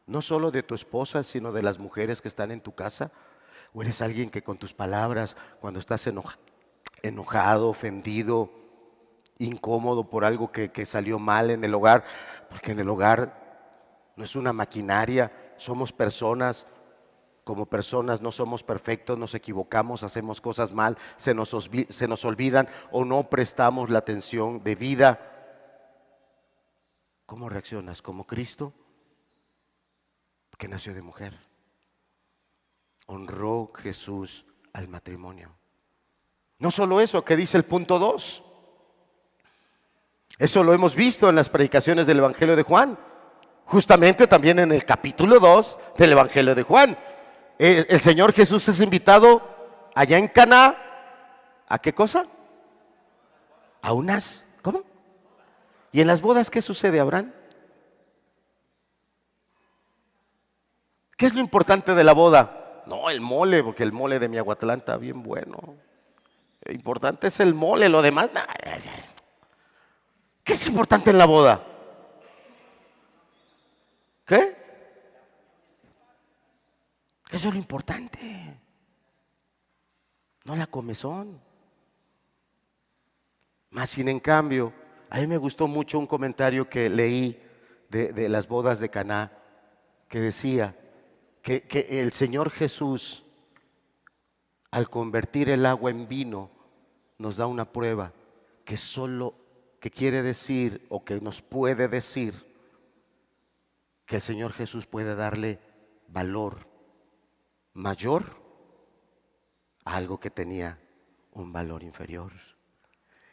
no solo de tu esposa, sino de las mujeres que están en tu casa. O eres alguien que con tus palabras, cuando estás enojado, ofendido, incómodo por algo que salió mal en el hogar, porque en el hogar no es una maquinaria, somos personas. Como personas no somos perfectos, nos equivocamos, hacemos cosas mal, se nos olvidan o no prestamos la atención debida. ¿Cómo reaccionas? Como Cristo, que nació de mujer. Honró Jesús al matrimonio. No solo eso, ¿qué dice el punto 2? Eso lo hemos visto en las predicaciones del Evangelio de Juan, justamente también en el capítulo 2 del Evangelio de Juan. El Señor Jesús es invitado allá en Caná, ¿a qué cosa? A unas, ¿cómo? ¿Y en las bodas qué sucede, Abraham? ¿Qué es lo importante de la boda? No, el mole, porque el mole de Miahuatlán está bien bueno. Lo importante es el mole, lo demás, nada. ¿Qué es importante en la boda? ¿Qué? Eso es lo importante. No la comezón. Más sin en cambio, a mí me gustó mucho un comentario que leí de las bodas de Caná, que decía que el Señor Jesús, al convertir el agua en vino, nos da una prueba que quiere decir o que nos puede decir que el Señor Jesús puede darle valor mayor a algo que tenía un valor inferior.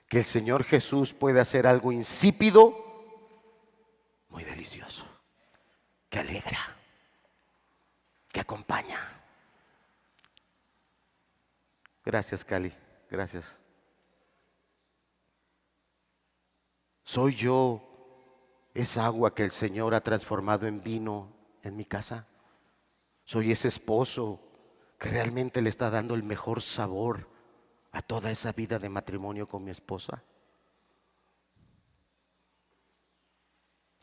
Que el Señor Jesús puede hacer algo insípido muy delicioso, que alegra, que acompaña. Gracias, Cali, gracias. ¿Soy yo esa agua que el Señor ha transformado en vino en mi casa? ¿Soy ese esposo que realmente le está dando el mejor sabor a toda esa vida de matrimonio con mi esposa?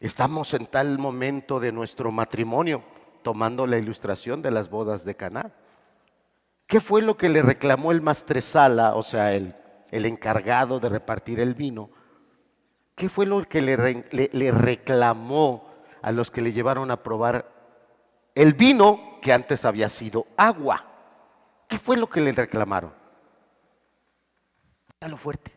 Estamos en tal momento de nuestro matrimonio, tomando la ilustración de las bodas de Caná. ¿Qué fue lo que le reclamó el maestresala, o sea, el encargado de repartir el vino? ¿Qué fue lo que le reclamó a los que le llevaron a probar el vino que antes había sido agua? ¿Qué fue lo que le reclamaron? Dígalo fuerte.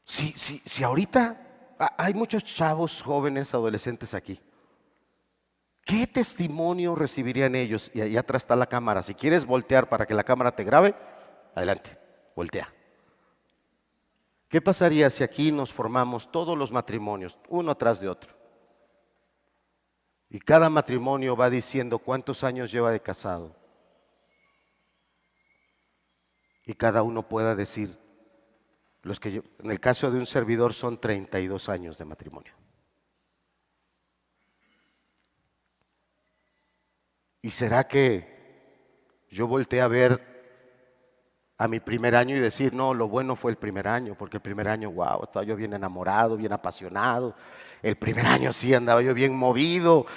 Si ahorita hay muchos chavos, jóvenes, adolescentes aquí, ¿qué testimonio recibirían ellos? Y allá atrás está la cámara. Si quieres voltear para que la cámara te grabe, adelante, voltea. ¿Qué pasaría si aquí nos formamos todos los matrimonios, uno atrás de otro? Y cada matrimonio va diciendo cuántos años lleva de casado. Y cada uno pueda decir, en el caso de un servidor son 32 años de matrimonio. ¿Y será que yo volteé a ver a mi primer año y decir, no, lo bueno fue el primer año, porque el primer año, wow, estaba yo bien enamorado, bien apasionado. El primer año sí andaba yo bien movido,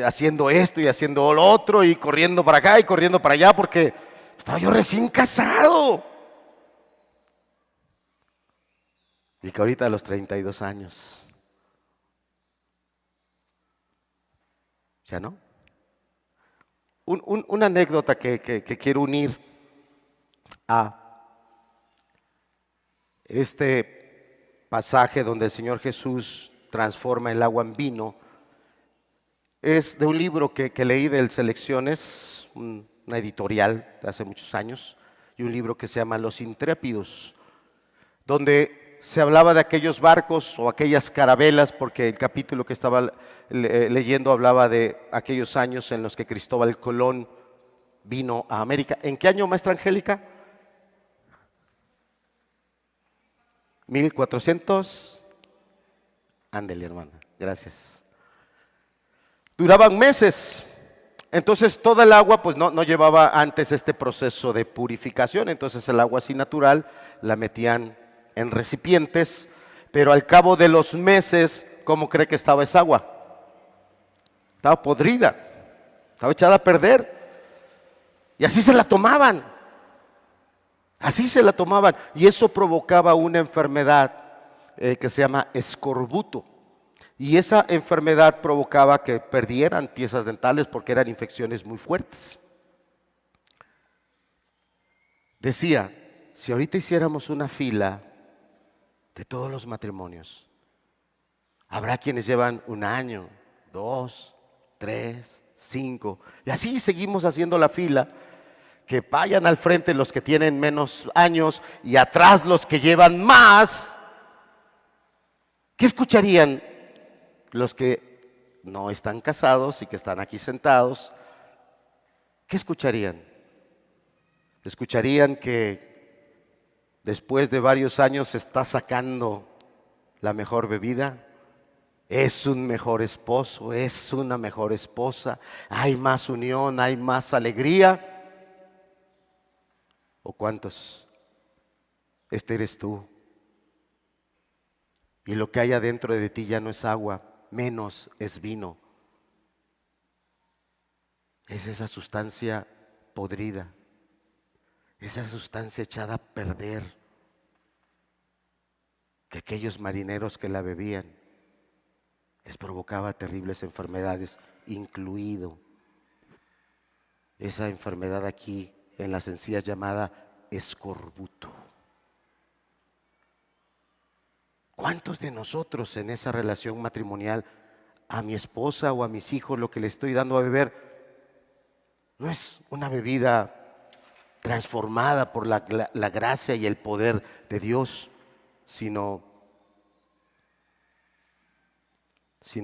haciendo esto y haciendo lo otro y corriendo para acá y corriendo para allá porque estaba yo recién casado. Y que ahorita a los 32 años, ¿ya no? Una anécdota que quiero unir a este pasaje donde el Señor Jesús transforma el agua en vino es de un libro que leí del Selecciones, una editorial de hace muchos años, y un libro que se llama Los Intrépidos, donde se hablaba de aquellos barcos o aquellas carabelas, porque el capítulo que estaba leyendo hablaba de aquellos años en los que Cristóbal Colón vino a América. ¿En qué año, maestra Angélica? 1400. Ándele, hermana, gracias. Duraban meses. Entonces toda el agua pues no llevaba antes este proceso de purificación, entonces el agua así natural la metían en recipientes, pero al cabo de los meses, ¿cómo cree que estaba esa agua? Estaba podrida, estaba echada a perder. Y así se la tomaban, y eso provocaba una enfermedad que se llama escorbuto. Y esa enfermedad provocaba que perdieran piezas dentales porque eran infecciones muy fuertes. Decía, si ahorita hiciéramos una fila de todos los matrimonios, habrá quienes llevan 1 año, 2, 3, 5. Y así seguimos haciendo la fila, que vayan al frente los que tienen menos años y atrás los que llevan más. ¿Qué escucharían los que no están casados y que están aquí sentados? ¿Qué escucharían? Escucharían que después de varios años se está sacando la mejor bebida, es un mejor esposo, es una mejor esposa, hay más unión, hay más alegría. ¿O cuántos? Este eres tú. Y lo que hay adentro de ti ya no es agua, menos es vino. Es esa sustancia podrida, esa sustancia echada a perder, que aquellos marineros que la bebían les provocaba terribles enfermedades, incluido esa enfermedad aquí en las encías llamada escorbuto. ¿Cuántos de nosotros en esa relación matrimonial a mi esposa o a mis hijos lo que le estoy dando a beber no es una bebida transformada por la gracia y el poder de Dios, sino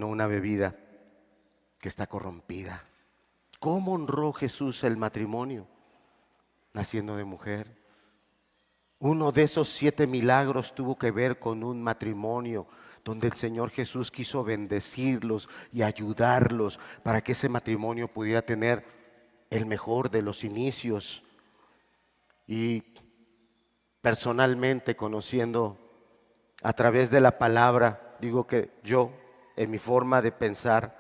una bebida que está corrompida? ¿Cómo honró Jesús el matrimonio? Naciendo de mujer. Uno de esos 7 milagros tuvo que ver con un matrimonio donde el Señor Jesús quiso bendecirlos y ayudarlos para que ese matrimonio pudiera tener el mejor de los inicios. Y personalmente, conociendo a través de la palabra, digo que yo, en mi forma de pensar,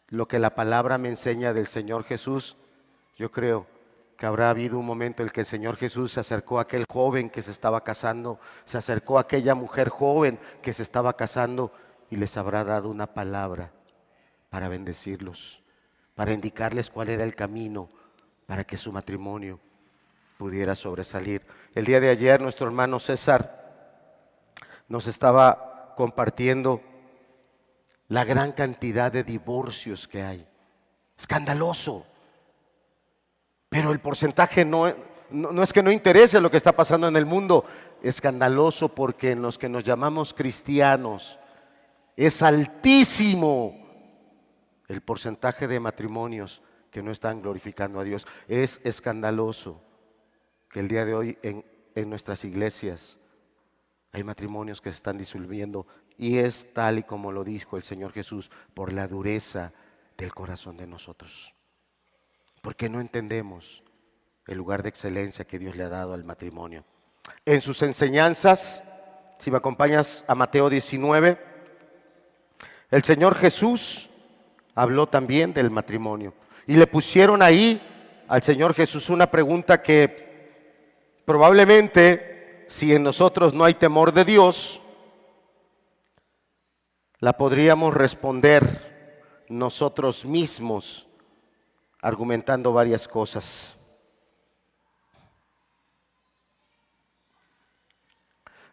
lo que la palabra me enseña del Señor Jesús, yo creo que habrá habido un momento en el que el Señor Jesús se acercó a aquel joven que se estaba casando, se acercó a aquella mujer joven que se estaba casando y les habrá dado una palabra para bendecirlos, para indicarles cuál era el camino para que su matrimonio pudiera sobresalir. El día de ayer nuestro hermano César nos estaba compartiendo la gran cantidad de divorcios que hay. Escandaloso. Pero el porcentaje no es que no interese lo que está pasando en el mundo. Escandaloso porque en los que nos llamamos cristianos es altísimo el porcentaje de matrimonios que no están glorificando a Dios. Es escandaloso que el día de hoy en nuestras iglesias hay matrimonios que se están disolviendo, y es tal y como lo dijo el Señor Jesús, por la dureza del corazón de nosotros. Porque no entendemos el lugar de excelencia que Dios le ha dado al matrimonio. En sus enseñanzas, si me acompañas a Mateo 19, el Señor Jesús habló también del matrimonio. Y le pusieron ahí al Señor Jesús una pregunta que probablemente, si en nosotros no hay temor de Dios, la podríamos responder nosotros mismos, argumentando varias cosas.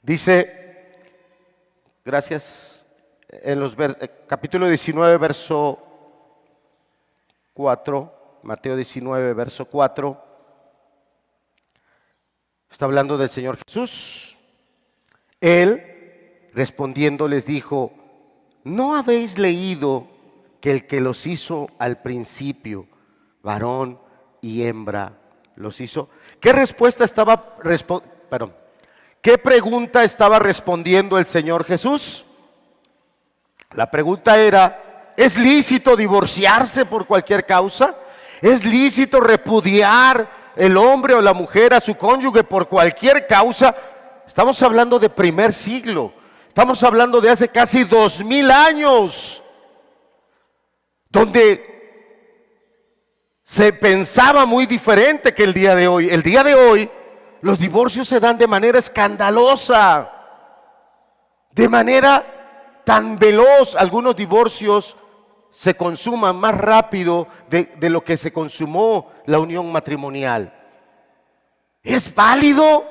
Dice, gracias, en los capítulo 19, verso 4, Mateo 19, verso 4, está hablando del Señor Jesús. Él, respondiendo, les dijo: ¿no habéis leído que el que los hizo al principio, varón y hembra, los hizo? ¿Qué pregunta estaba respondiendo el Señor Jesús? La pregunta era: ¿es lícito divorciarse por cualquier causa? ¿Es lícito repudiar el hombre o la mujer a su cónyuge por cualquier causa? Estamos hablando de primer siglo, estamos hablando de hace casi 2000 años, donde se pensaba muy diferente que el día de hoy. El día de hoy los divorcios se dan de manera escandalosa, de manera tan veloz. Algunos divorcios se consuman más rápido de lo que se consumó la unión matrimonial. ¿Es válido?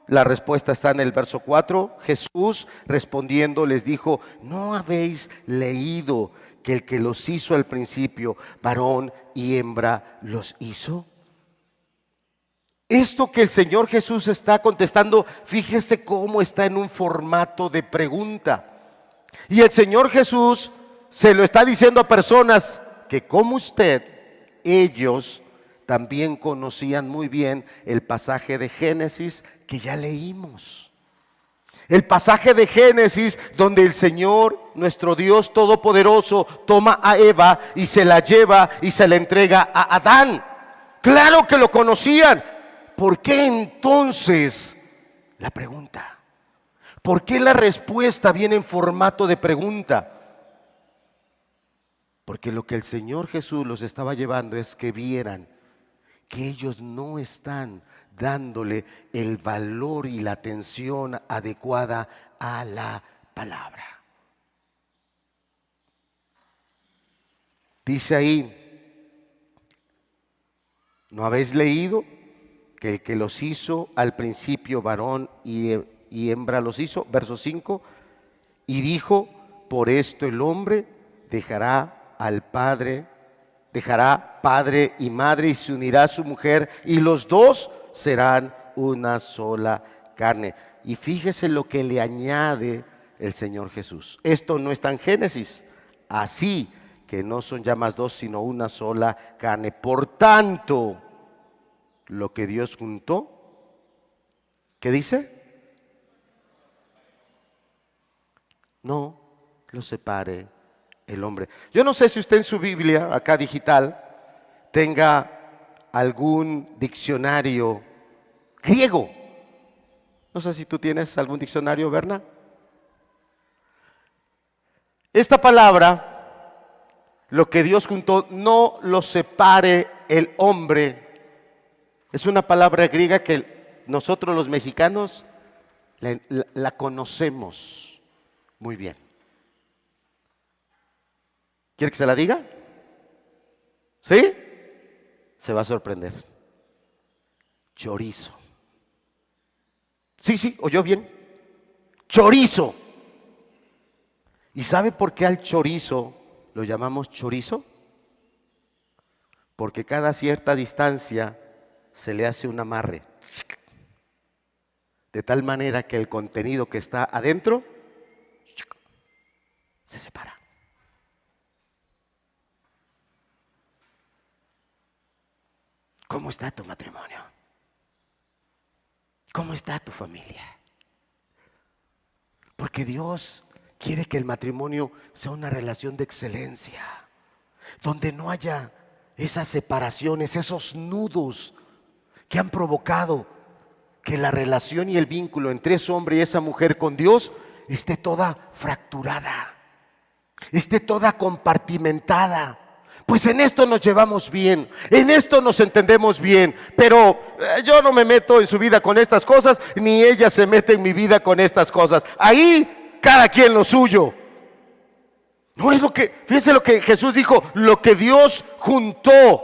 La respuesta está en el verso 4. Jesús respondiendo les dijo: ¿no habéis leído que el que los hizo al principio, varón y hembra los hizo? Esto que el Señor Jesús está contestando, fíjese cómo está en un formato de pregunta. Y el Señor Jesús se lo está diciendo a personas que como usted, ellos también conocían muy bien el pasaje de Génesis que ya leímos. El pasaje de Génesis donde el Señor, nuestro Dios Todopoderoso, toma a Eva y se la lleva y se la entrega a Adán. Claro que lo conocían. ¿Por qué entonces la pregunta? ¿Por qué la respuesta viene en formato de pregunta? Porque lo que el Señor Jesús los estaba llevando es que vieran que ellos no están dándole el valor y la atención adecuada a la palabra. Dice ahí, ¿no habéis leído que el que los hizo al principio varón y hembra los hizo? Verso 5, y dijo, por esto el hombre dejará padre y madre y se unirá a su mujer y los dos serán una sola carne. Y fíjese lo que le añade el Señor Jesús. Esto no está en Génesis, así que no son ya más dos sino una sola carne. Por tanto, lo que Dios juntó, ¿qué dice? No lo separe el hombre. Yo no sé si usted en su Biblia, acá digital, tenga algún diccionario griego. No sé si tú tienes algún diccionario, Berna. Esta palabra, lo que Dios juntó, no lo separe el hombre. Es una palabra griega que nosotros los mexicanos la conocemos muy bien. ¿Quiere que se la diga? ¿Sí? Se va a sorprender. Chorizo. Sí, oyó bien. Chorizo. ¿Y sabe por qué al chorizo lo llamamos chorizo? Porque cada cierta distancia se le hace un amarre. De tal manera que el contenido que está adentro se separa. ¿Cómo está tu matrimonio? ¿Cómo está tu familia? Porque Dios quiere que el matrimonio sea una relación de excelencia, donde no haya esas separaciones, esos nudos que han provocado que la relación y el vínculo entre ese hombre y esa mujer con Dios esté toda fracturada, esté toda compartimentada. Pues en esto nos llevamos bien, en esto nos entendemos bien, pero yo no me meto en su vida con estas cosas, ni ella se mete en mi vida con estas cosas. Ahí cada quien lo suyo. No es lo que, fíjense lo que Jesús dijo, lo que Dios juntó.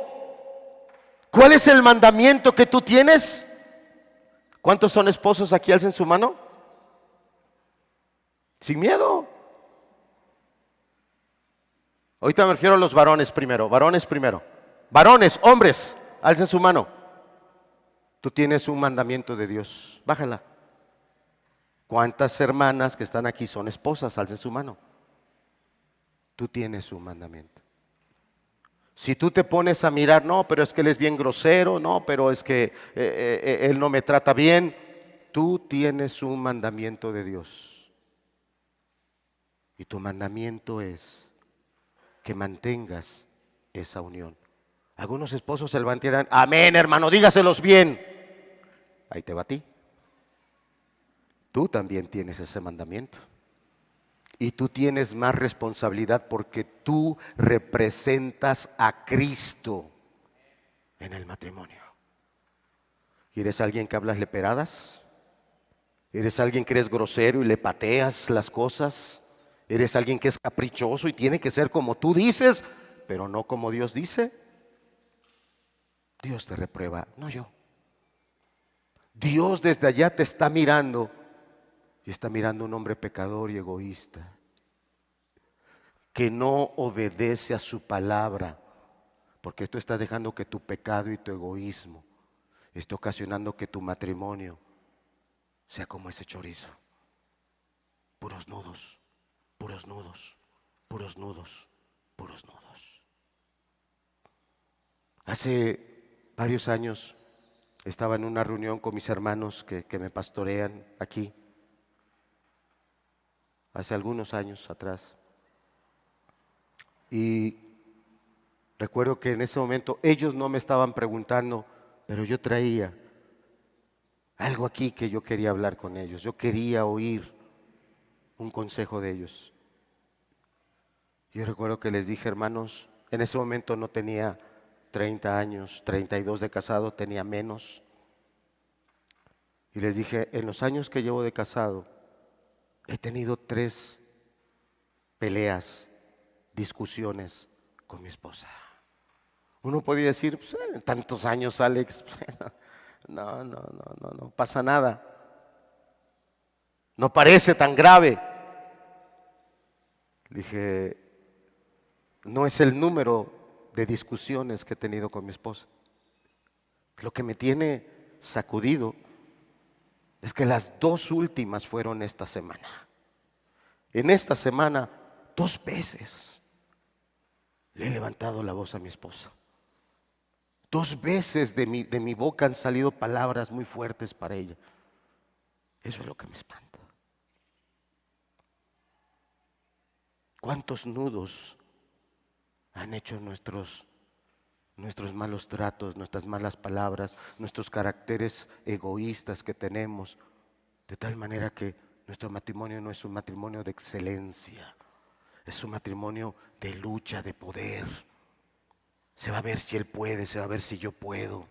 ¿Cuál es el mandamiento que tú tienes? ¿Cuántos son esposos aquí? Alcen su mano. Sin miedo. Ahorita me refiero a los varones primero. Varones, hombres, alcen su mano. Tú tienes un mandamiento de Dios. Bájala. ¿Cuántas hermanas que están aquí son esposas? Alcen su mano. Tú tienes un mandamiento. Si tú te pones a mirar, no, pero es que él es bien grosero, no, pero es que él no me trata bien, tú tienes un mandamiento de Dios. Y tu mandamiento es que mantengas esa unión. Algunos esposos se levantan y dirán, amén, hermano, dígaselos bien. Ahí te va a ti. Tú también tienes ese mandamiento. Y tú tienes más responsabilidad porque tú representas a Cristo en el matrimonio. ¿Y eres alguien que hablas leperadas? ¿Eres alguien que eres grosero y le pateas las cosas? ¿Eres alguien que es caprichoso y tiene que ser como tú dices, pero no como Dios dice? Dios te reprueba, no yo. Dios desde allá te está mirando y está mirando un hombre pecador y egoísta. que no obedece a su palabra, porque tú estás dejando que tu pecado y tu egoísmo esté ocasionando que tu matrimonio sea como ese chorizo. Puros nudos, puros nudos, puros nudos, puros nudos. Hace varios años estaba en una reunión con mis hermanos que me pastorean aquí, hace algunos años atrás. Y recuerdo que en ese momento ellos no me estaban preguntando, pero yo traía algo aquí que yo quería hablar con ellos. Yo quería oír un consejo de ellos. Yo recuerdo que les dije, hermanos, en ese momento no tenía 30 años, 32 de casado, tenía menos. Y les dije, en los años que llevo de casado, he tenido 3 peleas, discusiones con mi esposa. Uno podría decir, pues, tantos años, Alex, no pasa nada. No parece tan grave. Dije, no es el número de discusiones que he tenido con mi esposa. Lo que me tiene sacudido es que las 2 últimas fueron esta semana. En esta semana, 2 veces le he levantado la voz a mi esposa. 2 veces de mi boca han salido palabras muy fuertes para ella. Eso es lo que me espanta. ¿Cuántos nudos han hecho nuestros malos tratos, nuestras malas palabras, nuestros caracteres egoístas que tenemos, de tal manera que nuestro matrimonio no es un matrimonio de excelencia, es un matrimonio de lucha, de poder? Se va a ver si él puede, se va a ver si yo puedo.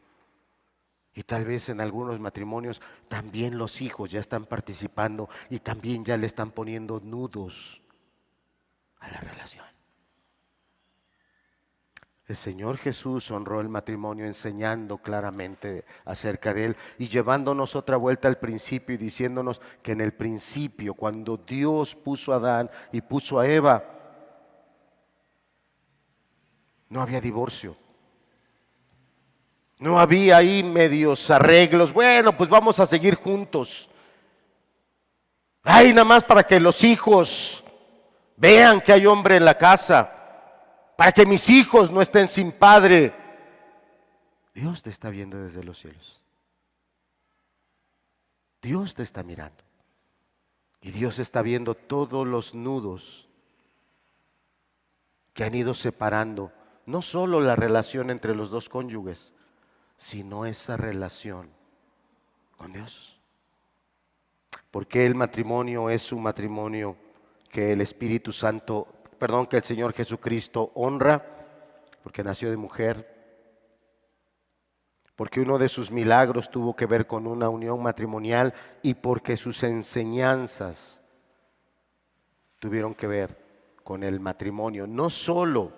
Y tal vez en algunos matrimonios también los hijos ya están participando y también ya le están poniendo nudos a la relación. El Señor Jesús honró el matrimonio enseñando claramente acerca de él y llevándonos otra vuelta al principio y diciéndonos que en el principio, cuando Dios puso a Adán y puso a Eva, no había divorcio. No había ahí medios arreglos. Bueno, pues vamos a seguir juntos. Ay, nada más para que los hijos vean que hay hombre en la casa. Para que mis hijos no estén sin padre. Dios te está viendo desde los cielos. Dios te está mirando. Y Dios está viendo todos los nudos que han ido separando, no solo la relación entre los 2 cónyuges, sino esa relación con Dios. Porque el matrimonio es un matrimonio que el Espíritu Santo, que el Señor Jesucristo honra, porque nació de mujer, porque uno de sus milagros tuvo que ver con una unión matrimonial y porque sus enseñanzas tuvieron que ver con el matrimonio, no solo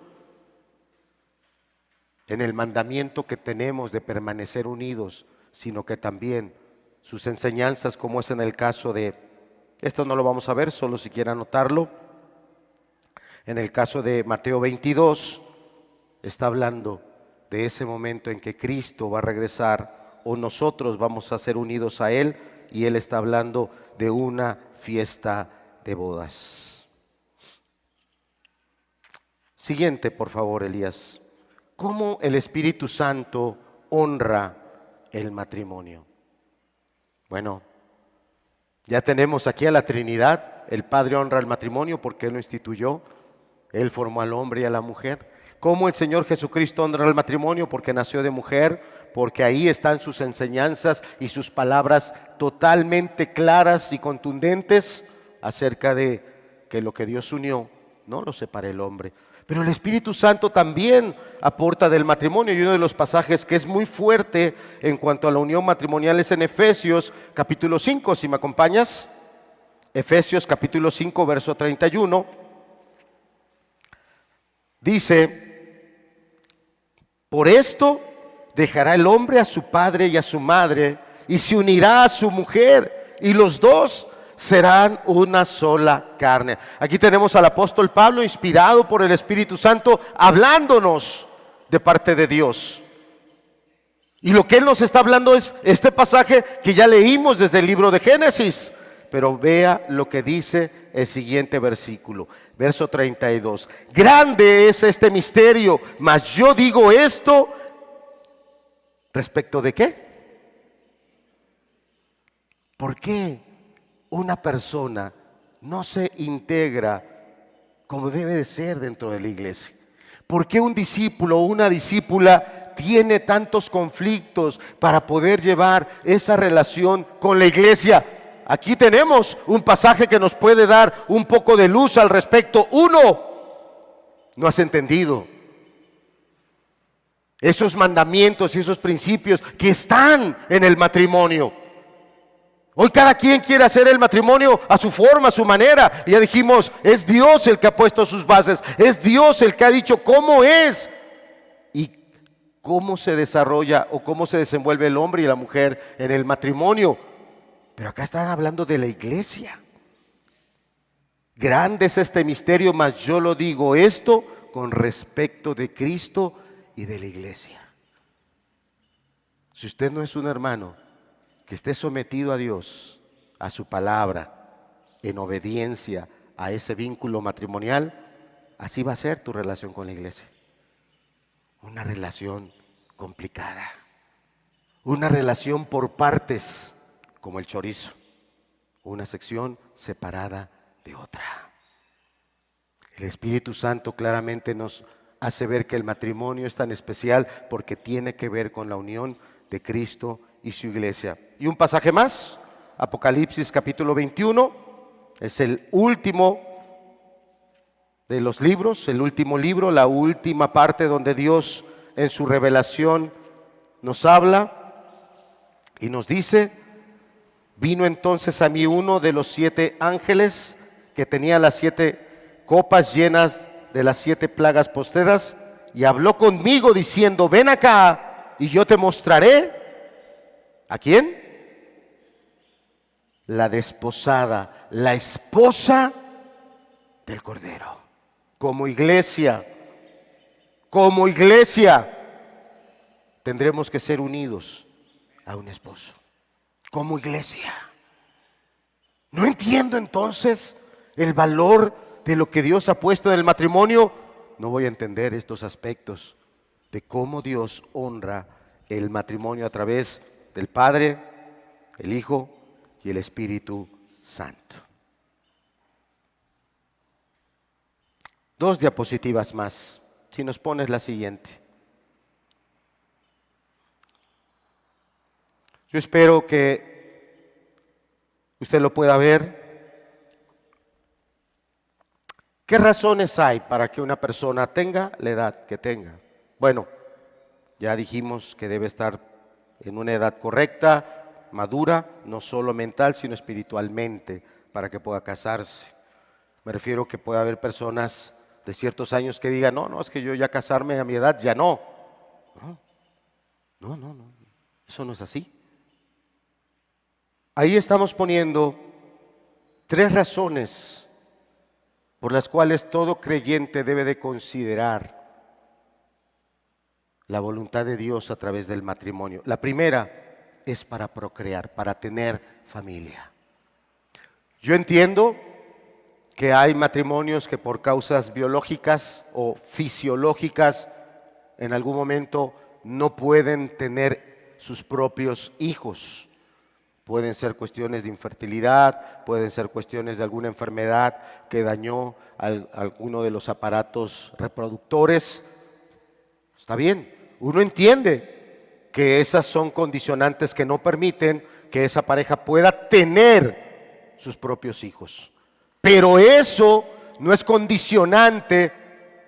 en el mandamiento que tenemos de permanecer unidos, sino que también sus enseñanzas, como es en el caso de, esto no lo vamos a ver, solo si quieren anotarlo, en el caso de Mateo 22, está hablando de ese momento en que Cristo va a regresar o nosotros vamos a ser unidos a Él, y Él está hablando de una fiesta de bodas. Siguiente, por favor, Elías. ¿Cómo el Espíritu Santo honra el matrimonio? Bueno, ya tenemos aquí a la Trinidad. El Padre honra el matrimonio porque Él lo instituyó. Él formó al hombre y a la mujer. ¿Cómo el Señor Jesucristo honra el matrimonio? Porque nació de mujer, porque ahí están sus enseñanzas y sus palabras totalmente claras y contundentes acerca de que lo que Dios unió no lo separe el hombre. Pero el Espíritu Santo también aporta del matrimonio, y uno de los pasajes que es muy fuerte en cuanto a la unión matrimonial es en Efesios capítulo 5, si me acompañas. Efesios capítulo 5, verso 31. Dice, por esto dejará el hombre a su padre y a su madre y se unirá a su mujer y los 2 serán una sola carne. Aquí tenemos al apóstol Pablo, inspirado por el Espíritu Santo, hablándonos de parte de Dios. Y lo que él nos está hablando es este pasaje que ya leímos desde el libro de Génesis. Pero vea lo que dice el siguiente versículo, verso 32. Grande es este misterio, mas yo digo esto, ¿respecto de qué? ¿Por qué una persona no se integra como debe de ser dentro de la iglesia? ¿Por qué un discípulo o una discípula tiene tantos conflictos para poder llevar esa relación con la iglesia? Aquí tenemos un pasaje que nos puede dar un poco de luz al respecto. Uno, no has entendido esos mandamientos y esos principios que están en el matrimonio. Hoy cada quien quiere hacer el matrimonio a su forma, a su manera. Y ya dijimos, es Dios el que ha puesto sus bases, es Dios el que ha dicho cómo es y cómo se desarrolla o cómo se desenvuelve el hombre y la mujer en el matrimonio. Pero acá están hablando de la iglesia. Grande es este misterio, mas yo lo digo esto con respecto de Cristo y de la iglesia. Si usted no es un hermano que esté sometido a Dios, a su palabra, en obediencia a ese vínculo matrimonial, así va a ser tu relación con la iglesia. Una relación complicada, una relación por partes, como el chorizo, una sección separada de otra. El Espíritu Santo claramente nos hace ver que el matrimonio es tan especial porque tiene que ver con la unión de Cristo y su iglesia. Y un pasaje más, Apocalipsis capítulo 21, es el último de los libros, el último libro, la última parte donde Dios en su revelación nos habla y nos dice: vino entonces a mí uno de los 7 ángeles que tenía las 7 copas llenas de las 7 plagas postreras y habló conmigo diciendo: ven acá y yo te mostraré. ¿A quién? La desposada, la esposa del Cordero. Como iglesia, tendremos que ser unidos a un esposo. Como iglesia. No entiendo entonces el valor de lo que Dios ha puesto en el matrimonio. No voy a entender estos aspectos de cómo Dios honra el matrimonio a través del Padre, el Hijo y el Espíritu Santo. 2 diapositivas más. Si nos pones la siguiente. Yo espero que usted lo pueda ver. ¿Qué razones hay para que una persona tenga la edad que tenga? Bueno, ya dijimos que debe estar en una edad correcta, madura, no solo mental, sino espiritualmente, para que pueda casarse. Me refiero que puede haber personas de ciertos años que digan: no, es que yo ya casarme a mi edad, ya no. No, eso no es así. Ahí estamos poniendo 3 razones por las cuales todo creyente debe de considerar la voluntad de Dios a través del matrimonio. La primera es para procrear, para tener familia. Yo entiendo que hay matrimonios que por causas biológicas o fisiológicas en algún momento no pueden tener sus propios hijos. Pueden ser cuestiones de infertilidad, pueden ser cuestiones de alguna enfermedad que dañó alguno de los aparatos reproductores. Está bien, uno entiende que esas son condicionantes que no permiten que esa pareja pueda tener sus propios hijos. Pero eso no es condicionante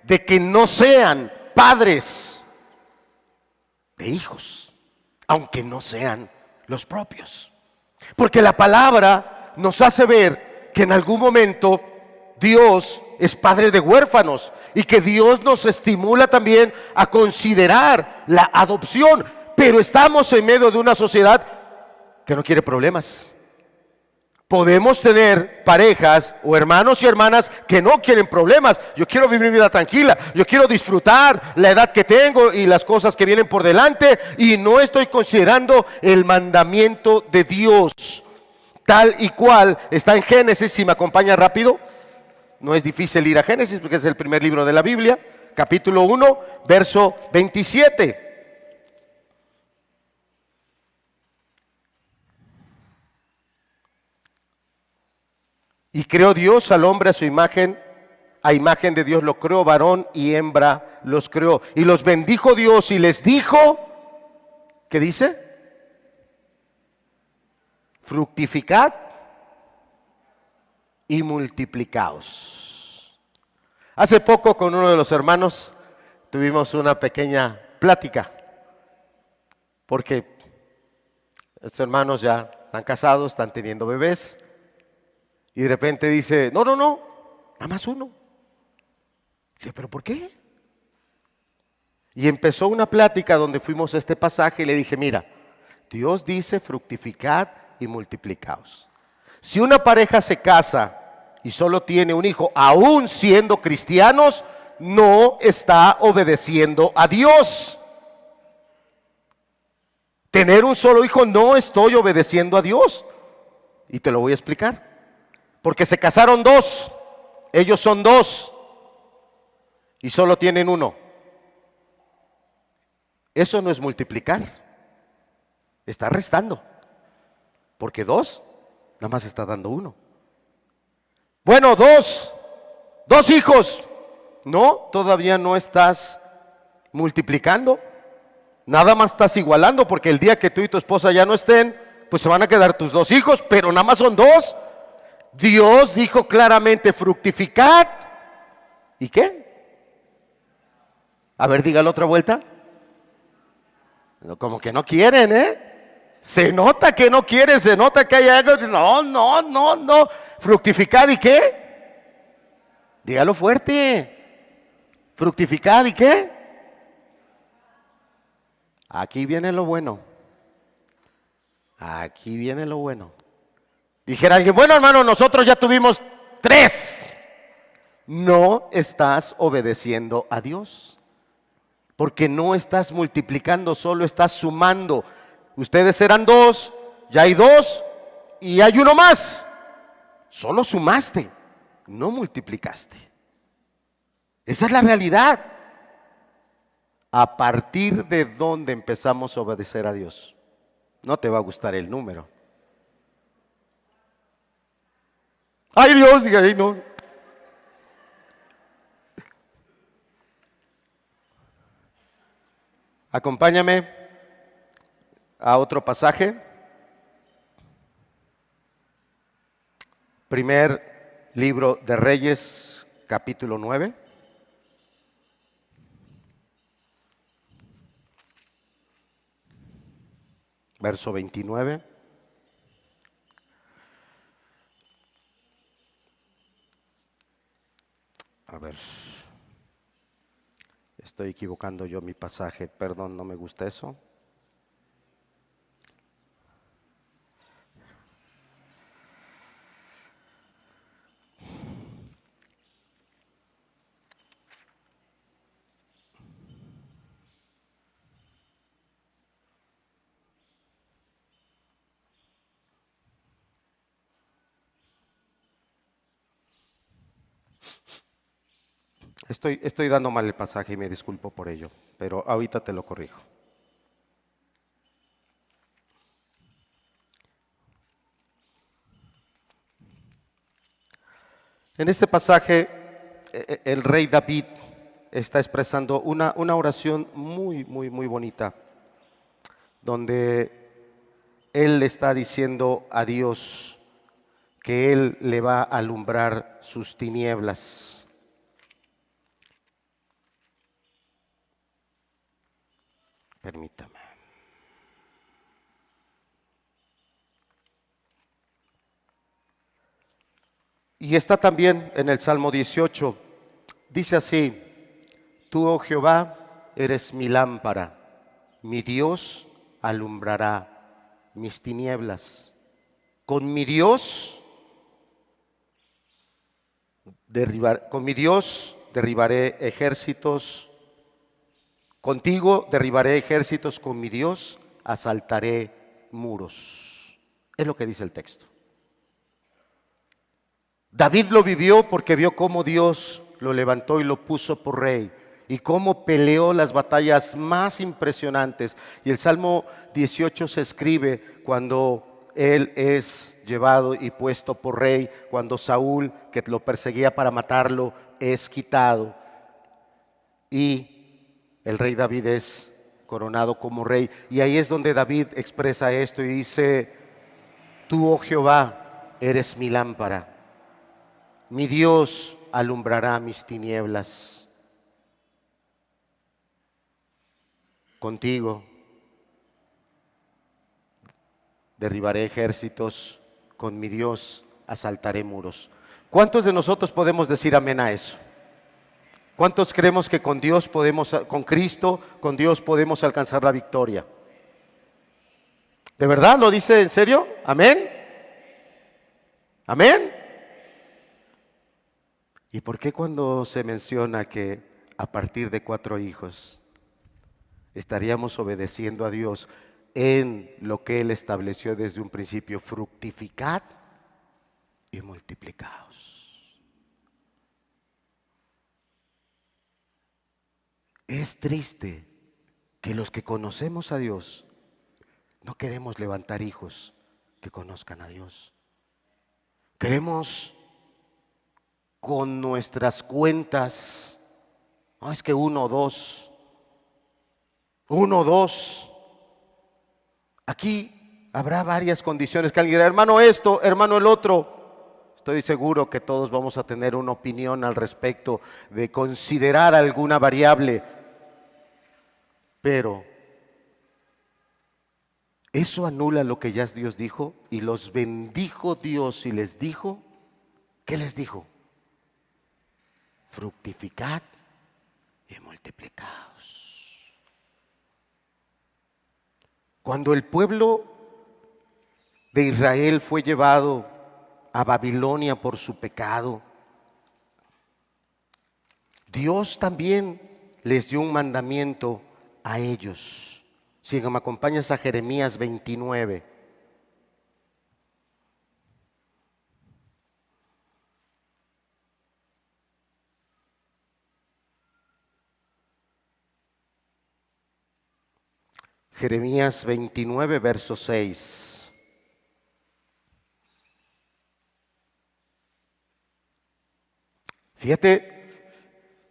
de que no sean padres de hijos, aunque no sean los propios. Porque la palabra nos hace ver que en algún momento Dios es padre de huérfanos y que Dios nos estimula también a considerar la adopción. Pero estamos en medio de una sociedad que no quiere problemas. Podemos tener parejas o hermanos y hermanas que no quieren problemas. Yo quiero vivir mi vida tranquila. Yo quiero disfrutar la edad que tengo y las cosas que vienen por delante. Y no estoy considerando el mandamiento de Dios tal y cual está en Génesis. Si me acompaña rápido. No es difícil ir a Génesis porque es el primer libro de la Biblia. Capítulo 1, verso 27. Y creó Dios al hombre a imagen de Dios lo creó, varón y hembra los creó. Y los bendijo Dios y les dijo, ¿qué dice? Fructificad y multiplicaos. Hace poco con uno de los hermanos tuvimos una pequeña plática, porque estos hermanos ya están casados, están teniendo bebés. Y de repente dice, no, nada más uno. Y yo, ¿pero por qué? Y empezó una plática donde fuimos a este pasaje y le dije, mira, Dios dice fructificad y multiplicaos. Si una pareja se casa y solo tiene un hijo, aún siendo cristianos, no está obedeciendo a Dios. Tener un solo hijo no estoy obedeciendo a Dios. Y te lo voy a explicar. Porque se casaron dos, ellos son dos y solo tienen uno. Eso no es multiplicar, está restando, porque dos nada más está dando uno. Bueno, dos hijos, no, todavía no estás multiplicando, nada más estás igualando, porque el día que tú y tu esposa ya no estén, pues se van a quedar tus dos hijos, pero nada más son dos. Dios dijo claramente, fructificad. ¿Y qué? A ver, dígalo otra vuelta. Como que no quieren, ¿eh? Se nota que no quieren, se nota que hay algo. No. Fructificad, ¿y qué? Dígalo fuerte. Fructificad, ¿y qué? Aquí viene lo bueno. Aquí viene lo bueno. Dijera alguien, bueno hermano, nosotros ya tuvimos 3. No estás obedeciendo a Dios, porque no estás multiplicando, solo estás sumando. Ustedes eran 2, ya hay 2 y hay uno más. Solo sumaste, no multiplicaste. Esa es la realidad. ¿A partir de dónde empezamos a obedecer a Dios? No te va a gustar el número. Ay Dios, diga ahí no. Acompáñame a otro pasaje. Primer libro de Reyes, capítulo 9. Verso 29. A ver, estoy equivocando yo mi pasaje, perdón, no me gusta eso. Estoy dando mal el pasaje y me disculpo por ello, pero ahorita te lo corrijo. En este pasaje, el rey David está expresando una oración muy bonita, donde él le está diciendo a Dios que él le va a alumbrar sus tinieblas. Permítame. Y está también en el Salmo 18. Dice así: tú, oh Jehová, eres mi lámpara, mi Dios alumbrará mis tinieblas. Con mi Dios con mi Dios derribaré ejércitos, contigo derribaré ejércitos, con mi Dios asaltaré muros. Es lo que dice el texto. David lo vivió porque vio cómo Dios lo levantó y lo puso por rey, y cómo peleó las batallas más impresionantes. Y el Salmo 18 se escribe cuando él es llevado y puesto por rey, cuando Saúl, que lo perseguía para matarlo, es quitado, y el rey David es coronado como rey. Y ahí es donde David expresa esto y dice: tú, oh Jehová, eres mi lámpara, mi Dios alumbrará mis tinieblas. Contigo derribaré ejércitos, con mi Dios asaltaré muros. ¿Cuántos de nosotros podemos decir amén a eso? ¿Cuántos creemos que con Dios podemos, con Cristo, con Dios podemos alcanzar la victoria? ¿De verdad lo dice en serio? ¿Amén? ¿Amén? ¿Y por qué cuando se menciona que a partir de 4 hijos estaríamos obedeciendo a Dios en lo que Él estableció desde un principio? Fructificad y multiplicaos. Es triste que los que conocemos a Dios no queremos levantar hijos que conozcan a Dios. Queremos con nuestras cuentas, no es que 1 o 2, 1 o 2. Aquí habrá varias condiciones que alguien dirá: hermano esto, hermano el otro. Estoy seguro que todos vamos a tener una opinión al respecto de considerar alguna variable, pero eso anula lo que ya Dios dijo. Y los bendijo Dios y les dijo, ¿qué les dijo? Fructificad y multiplicaos. Cuando el pueblo de Israel fue llevado a Babilonia por su pecado, Dios también les dio un mandamiento a ellos. Si me acompañas a Jeremías 29. Jeremías 29, verso 6. Fíjate,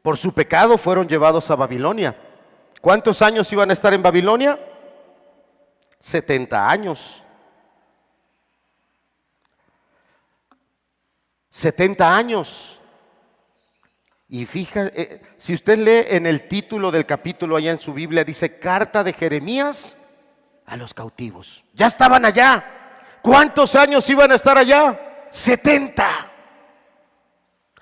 por su pecado fueron llevados a Babilonia. ¿Cuántos años iban a estar en Babilonia? 70 años. 70 años. Y fíjate, si usted lee en el título del capítulo allá en su Biblia, dice carta de Jeremías a los cautivos. Ya estaban allá. ¿Cuántos años iban a estar allá? 70.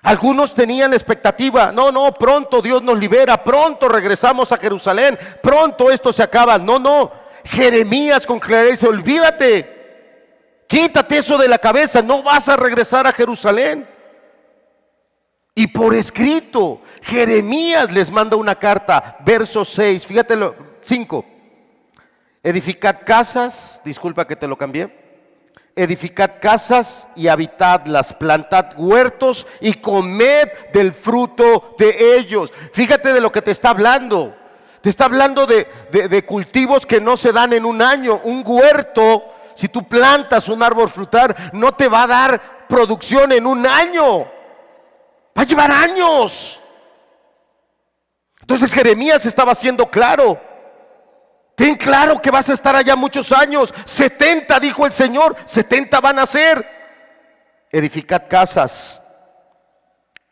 Algunos tenían la expectativa: no, pronto Dios nos libera, pronto regresamos a Jerusalén, pronto esto se acaba. No, Jeremías con claridad dice: olvídate, quítate eso de la cabeza, no vas a regresar a Jerusalén. Y por escrito, Jeremías les manda una carta, verso 6, fíjate, 5. Edificad casas, disculpa que te lo cambié. Edificad casas y habitadlas, plantad huertos y comed del fruto de ellos. Fíjate de lo que te está hablando. Te está hablando de cultivos que no se dan en un año. Un huerto, si tú plantas un árbol frutal, no te va a dar producción en un año. Va a llevar años. Entonces Jeremías estaba siendo claro. Ten claro que vas a estar allá muchos años. 70, dijo el Señor, 70 van a ser. Edificad casas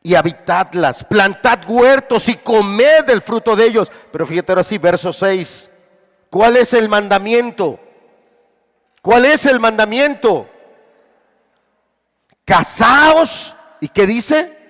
y habitadlas, plantad huertos y comed del fruto de ellos. Pero fíjate ahora sí, verso 6. ¿Cuál es el mandamiento? ¿Cuál es el mandamiento? Casaos. ¿Y qué dice?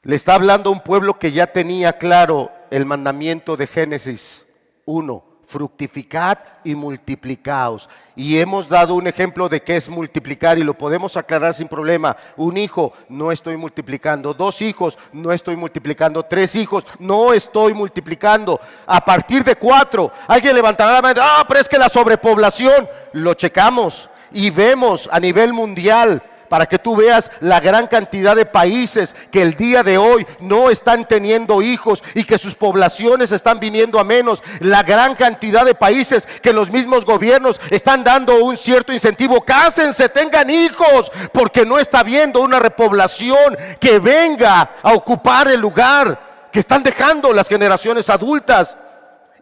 Le está hablando a un pueblo que ya tenía claro el mandamiento de Génesis 1. fructificad y multiplicaos. Y hemos dado un ejemplo de qué es multiplicar y lo podemos aclarar sin problema. Un hijo, no estoy multiplicando. 2 hijos, no estoy multiplicando. 3 hijos, no estoy multiplicando. A partir de 4, alguien levantará la mano, pero es que la sobrepoblación, lo checamos y vemos a nivel mundial, para que tú veas la gran cantidad de países que el día de hoy no están teniendo hijos y que sus poblaciones están viniendo a menos. La gran cantidad de países que los mismos gobiernos están dando un cierto incentivo. Cásense, tengan hijos, porque no está habiendo una repoblación que venga a ocupar el lugar que están dejando las generaciones adultas.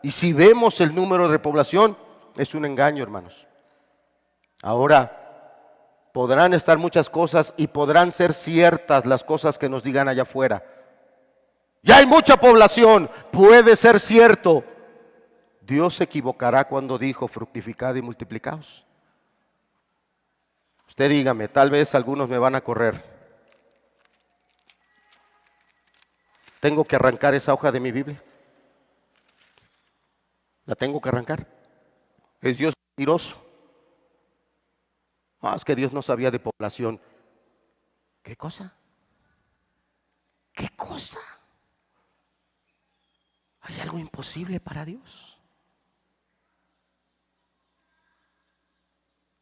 Y si vemos el número de repoblación, es un engaño, hermanos. Ahora, podrán estar muchas cosas y podrán ser ciertas las cosas que nos digan allá afuera. Ya hay mucha población, puede ser cierto. Dios se equivocará cuando dijo fructificad y multiplicaos. Usted dígame, tal vez algunos me van a correr. ¿Tengo que arrancar esa hoja de mi Biblia? ¿La tengo que arrancar? ¿Es Dios mentiroso? Es que Dios no sabía de población. ¿Qué cosa? ¿Qué cosa? ¿Hay algo imposible para Dios?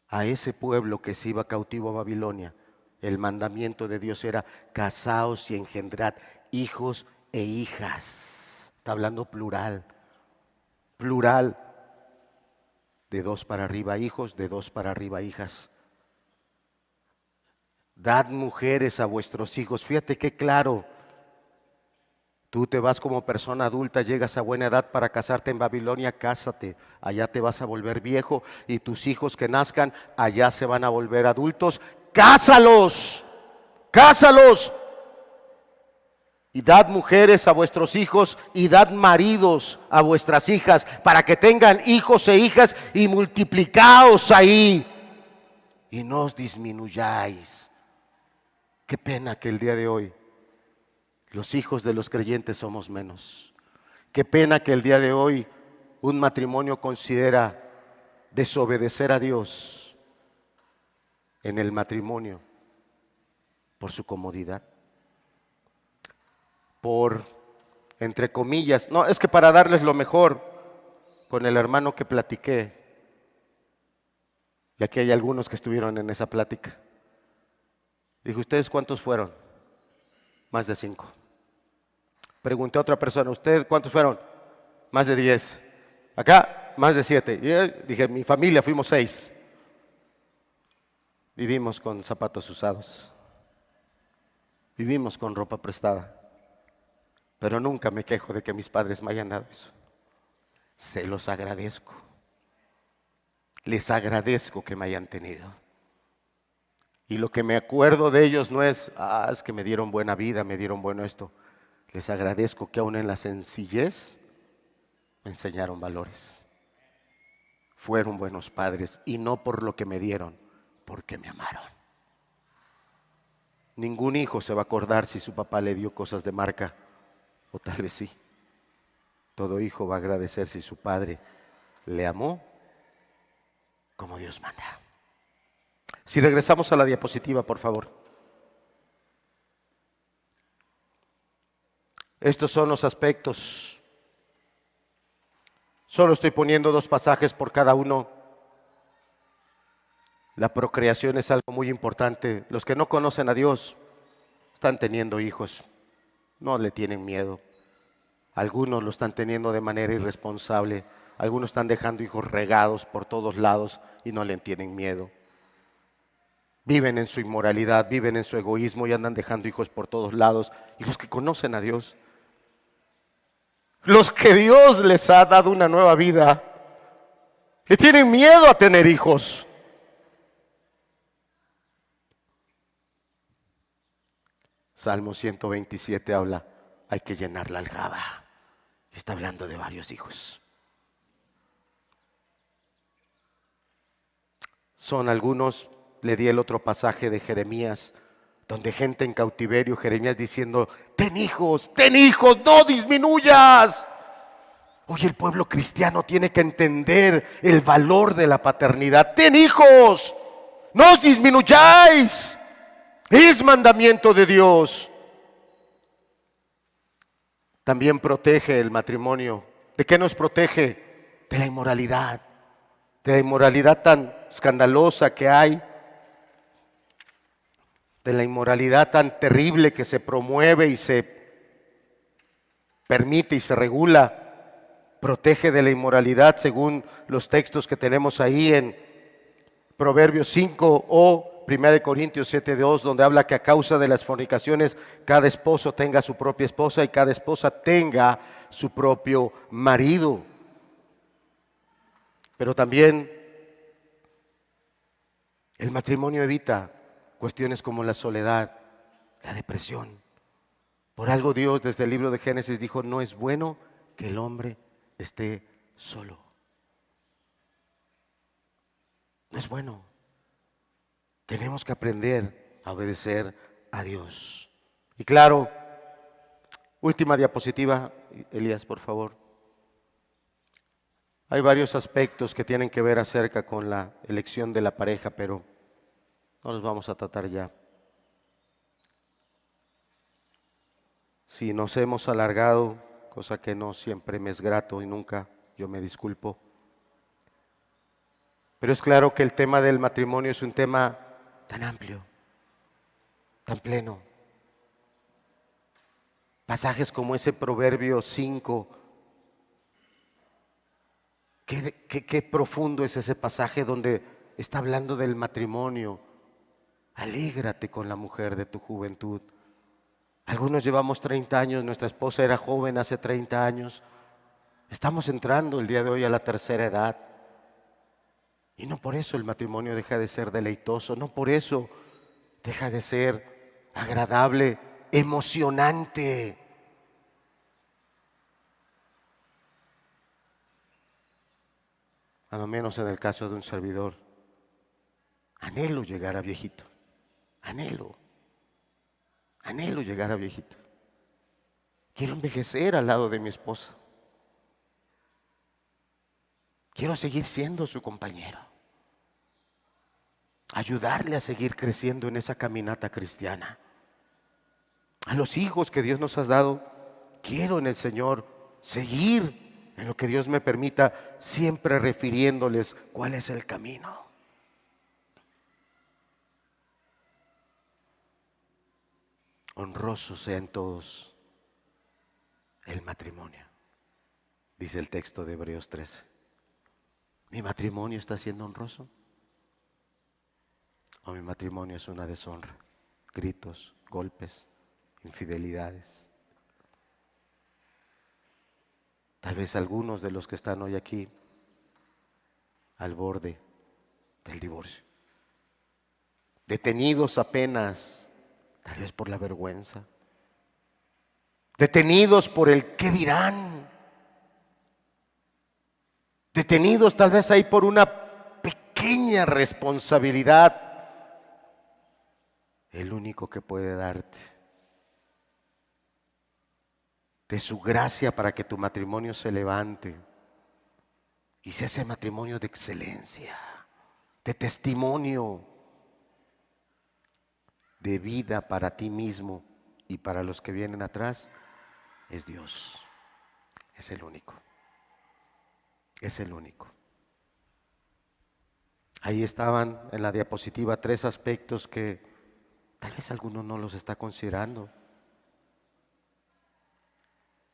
A ese pueblo que se iba cautivo a Babilonia, el mandamiento de Dios era: casaos y engendrad hijos e hijas. Está hablando plural. Plural. De 2 para arriba hijos, de 2 para arriba hijas. Dad mujeres a vuestros hijos. Fíjate qué claro. Tú te vas como persona adulta, llegas a buena edad para casarte en Babilonia, cásate. Allá te vas a volver viejo y tus hijos que nazcan allá se van a volver adultos. ¡Cásalos! ¡Cásalos! Y dad mujeres a vuestros hijos y dad maridos a vuestras hijas para que tengan hijos e hijas y multiplicaos ahí y no os disminuyáis. Qué pena que el día de hoy los hijos de los creyentes somos menos. Qué pena que el día de hoy un matrimonio considera desobedecer a Dios en el matrimonio por su comodidad. Por, entre comillas, no, es que para darles lo mejor, con el hermano que platiqué, y aquí hay algunos que estuvieron en esa plática. Dijo, ¿ustedes cuántos fueron? Más de 5. Pregunté a otra persona, ¿ustedes cuántos fueron? Más de 10. Acá, más de 7. Y dije, mi familia fuimos 6. Vivimos con zapatos usados. Vivimos con ropa prestada. Pero nunca me quejo de que mis padres me hayan dado eso. Se los agradezco. Les agradezco que me hayan tenido. Y lo que me acuerdo de ellos no es, es que me dieron buena vida, me dieron bueno esto. Les agradezco que aún en la sencillez me enseñaron valores. Fueron buenos padres y no por lo que me dieron, porque me amaron. Ningún hijo se va a acordar si su papá le dio cosas de marca, o tal vez sí. Todo hijo va a agradecer si su padre le amó como Dios manda. Si regresamos a la diapositiva, por favor. Estos son los aspectos. Solo estoy poniendo 2 pasajes por cada uno. La procreación es algo muy importante. Los que no conocen a Dios están teniendo hijos. No le tienen miedo. Algunos lo están teniendo de manera irresponsable. Algunos están dejando hijos regados por todos lados y no le tienen miedo. Viven en su inmoralidad, viven en su egoísmo y andan dejando hijos por todos lados. Y los que conocen a Dios, los que Dios les ha dado una nueva vida, le tienen miedo a tener hijos. Salmo 127 habla, hay que llenar la aljaba. Está hablando de varios hijos. Son algunos. Le di el otro pasaje de Jeremías, donde gente en cautiverio, Jeremías diciendo, ten hijos, no disminuyas. Hoy el pueblo cristiano tiene que entender el valor de la paternidad. Ten hijos, no os disminuyáis. Es mandamiento de Dios. También protege el matrimonio. ¿De qué nos protege? De la inmoralidad. De la inmoralidad tan escandalosa que hay. De la inmoralidad tan terrible que se promueve y se permite y se regula. Protege de la inmoralidad según los textos que tenemos ahí en Proverbios 5 o 1 Corintios 7:2, donde habla que a causa de las fornicaciones cada esposo tenga su propia esposa y cada esposa tenga su propio marido. Pero también el matrimonio evita cuestiones como la soledad, la depresión. Por algo Dios desde el libro de Génesis dijo, no es bueno que el hombre esté solo. No es bueno. Tenemos que aprender a obedecer a Dios. Y claro, última diapositiva, Elías, por favor. Hay varios aspectos que tienen que ver acerca con la elección de la pareja, pero no los vamos a tratar ya. Si nos hemos alargado, cosa que no siempre me es grato y nunca, yo me disculpo. Pero es claro que el tema del matrimonio es un tema tan amplio, tan pleno. Pasajes como ese Proverbio 5, qué profundo es ese pasaje donde está hablando del matrimonio. Alégrate con la mujer de tu juventud. Algunos llevamos 30 años, nuestra esposa era joven hace 30 años. Estamos entrando el día de hoy a la tercera edad. Y no por eso el matrimonio deja de ser deleitoso, no por eso deja de ser agradable, emocionante. A lo menos en el caso de un servidor. Anhelo llegar a viejito, anhelo llegar a viejito. Quiero envejecer al lado de mi esposa. Quiero seguir siendo su compañero. Ayudarle a seguir creciendo en esa caminata cristiana. A los hijos que Dios nos ha dado, quiero en el Señor seguir en lo que Dios me permita, siempre refiriéndoles cuál es el camino. Honroso sea en todos el matrimonio, dice el texto de Hebreos 13. ¿Mi matrimonio está siendo honroso? ¿O mi matrimonio es una deshonra? Gritos, golpes, infidelidades. Tal vez algunos de los que están hoy aquí al borde del divorcio. Detenidos apenas, tal vez por la vergüenza. Detenidos por el ¿qué dirán? Detenidos tal vez ahí por una pequeña responsabilidad. El único que puede darte de su gracia para que tu matrimonio se levante y sea ese matrimonio de excelencia, de testimonio, de vida para ti mismo y para los que vienen atrás, es Dios. Es el único. Es el único. Ahí estaban en la diapositiva 3 aspectos que tal vez alguno no los está considerando.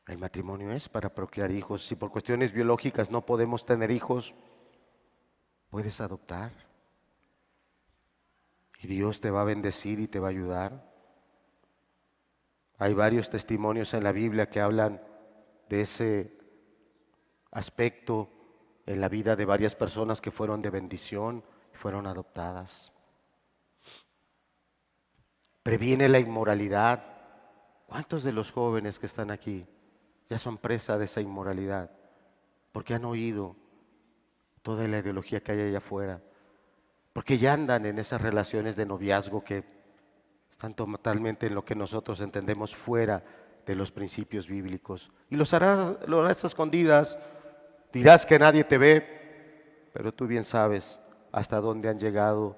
El matrimonio es para procrear hijos. Si por cuestiones biológicas no podemos tener hijos, puedes adoptar. Y Dios te va a bendecir y te va a ayudar. Hay varios testimonios en la Biblia que hablan de ese aspecto en la vida de varias personas que fueron de bendición y fueron adoptadas. Previene la inmoralidad. ¿Cuántos de los jóvenes que están aquí ya son presa de esa inmoralidad? Porque han oído toda la ideología que hay allá afuera. Porque ya andan en esas relaciones de noviazgo que están totalmente en lo que nosotros entendemos fuera de los principios bíblicos. Y lo harás a escondidas, dirás que nadie te ve, pero tú bien sabes hasta dónde han llegado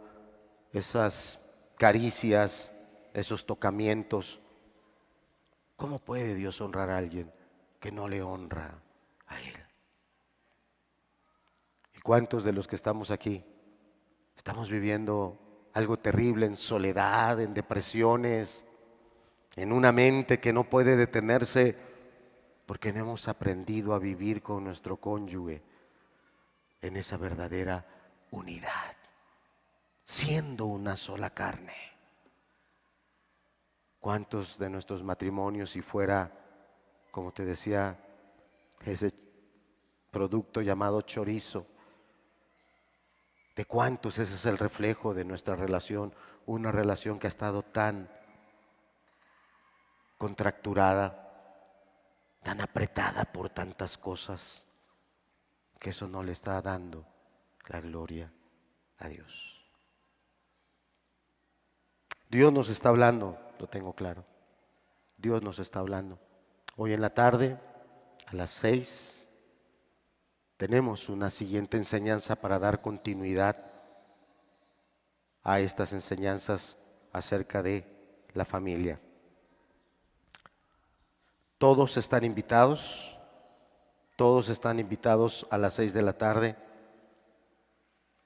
esas caricias, esos tocamientos. ¿Cómo puede Dios honrar a alguien que no le honra a Él? ¿Y cuántos de los que estamos aquí estamos viviendo algo terrible en soledad, en depresiones, en una mente que no puede detenerse porque no hemos aprendido a vivir con nuestro cónyuge en esa verdadera unidad, siendo una sola carne? ¿Cuántos de nuestros matrimonios, si fuera, como te decía, ese producto llamado chorizo, de cuántos ese es el reflejo de nuestra relación, una relación que ha estado tan contracturada, tan apretada por tantas cosas, que eso no le está dando la gloria a Dios? Dios nos está hablando, lo tengo claro. Dios nos está hablando. Hoy en la tarde, a las 6, tenemos una siguiente enseñanza para dar continuidad a estas enseñanzas acerca de la familia. Todos están invitados a las 6 de la tarde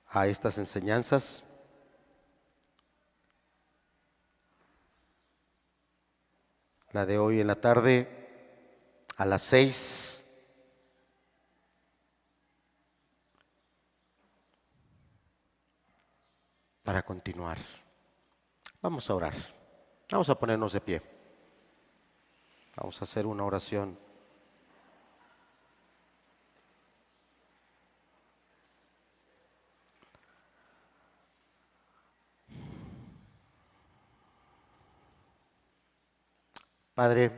a estas enseñanzas. La de hoy en la tarde a las 6. Para continuar. Vamos a orar. Vamos a ponernos de pie. Vamos a hacer una oración. Padre,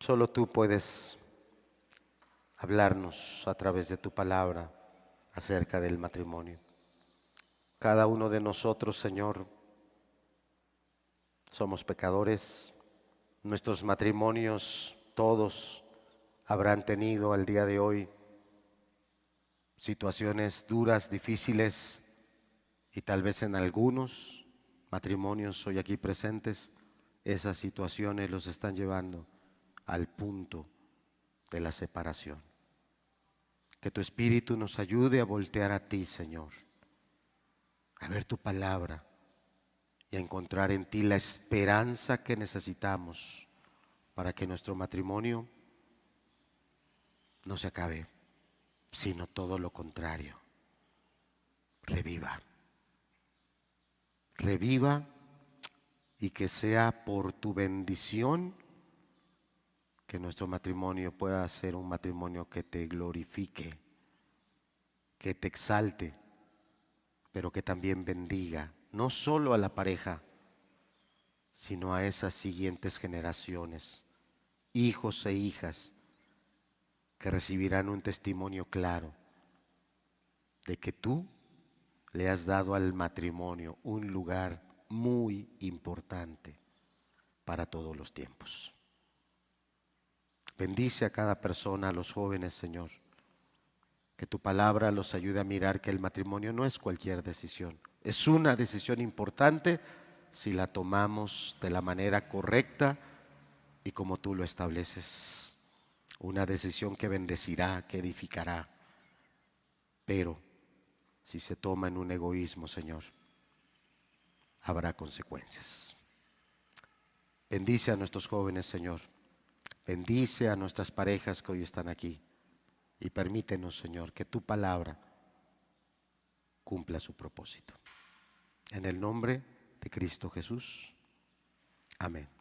solo tú puedes hablarnos a través de tu palabra acerca del matrimonio. Cada uno de nosotros, Señor, somos pecadores. Nuestros matrimonios, todos, habrán tenido al día de hoy situaciones duras, difíciles, y tal vez en algunos matrimonios hoy aquí presentes, esas situaciones los están llevando al punto de la separación. Que tu Espíritu nos ayude a voltear a ti, Señor, a ver tu palabra y a encontrar en ti la esperanza que necesitamos para que nuestro matrimonio no se acabe, sino todo lo contrario, reviva. Reviva, y que sea por tu bendición que nuestro matrimonio pueda ser un matrimonio que te glorifique, que te exalte, pero que también bendiga no solo a la pareja, sino a esas siguientes generaciones, hijos e hijas, que recibirán un testimonio claro de que tú le has dado al matrimonio un lugar muy importante para todos los tiempos. Bendice a cada persona, a los jóvenes, Señor, que tu palabra los ayude a mirar que el matrimonio no es cualquier decisión, es una decisión importante si la tomamos de la manera correcta y como tú lo estableces, una decisión que bendecirá, que edificará, pero si se toma en un egoísmo, Señor, habrá consecuencias. Bendice a nuestros jóvenes, Señor. Bendice a nuestras parejas que hoy están aquí. Y permítenos, Señor, que tu palabra cumpla su propósito. En el nombre de Cristo Jesús. Amén.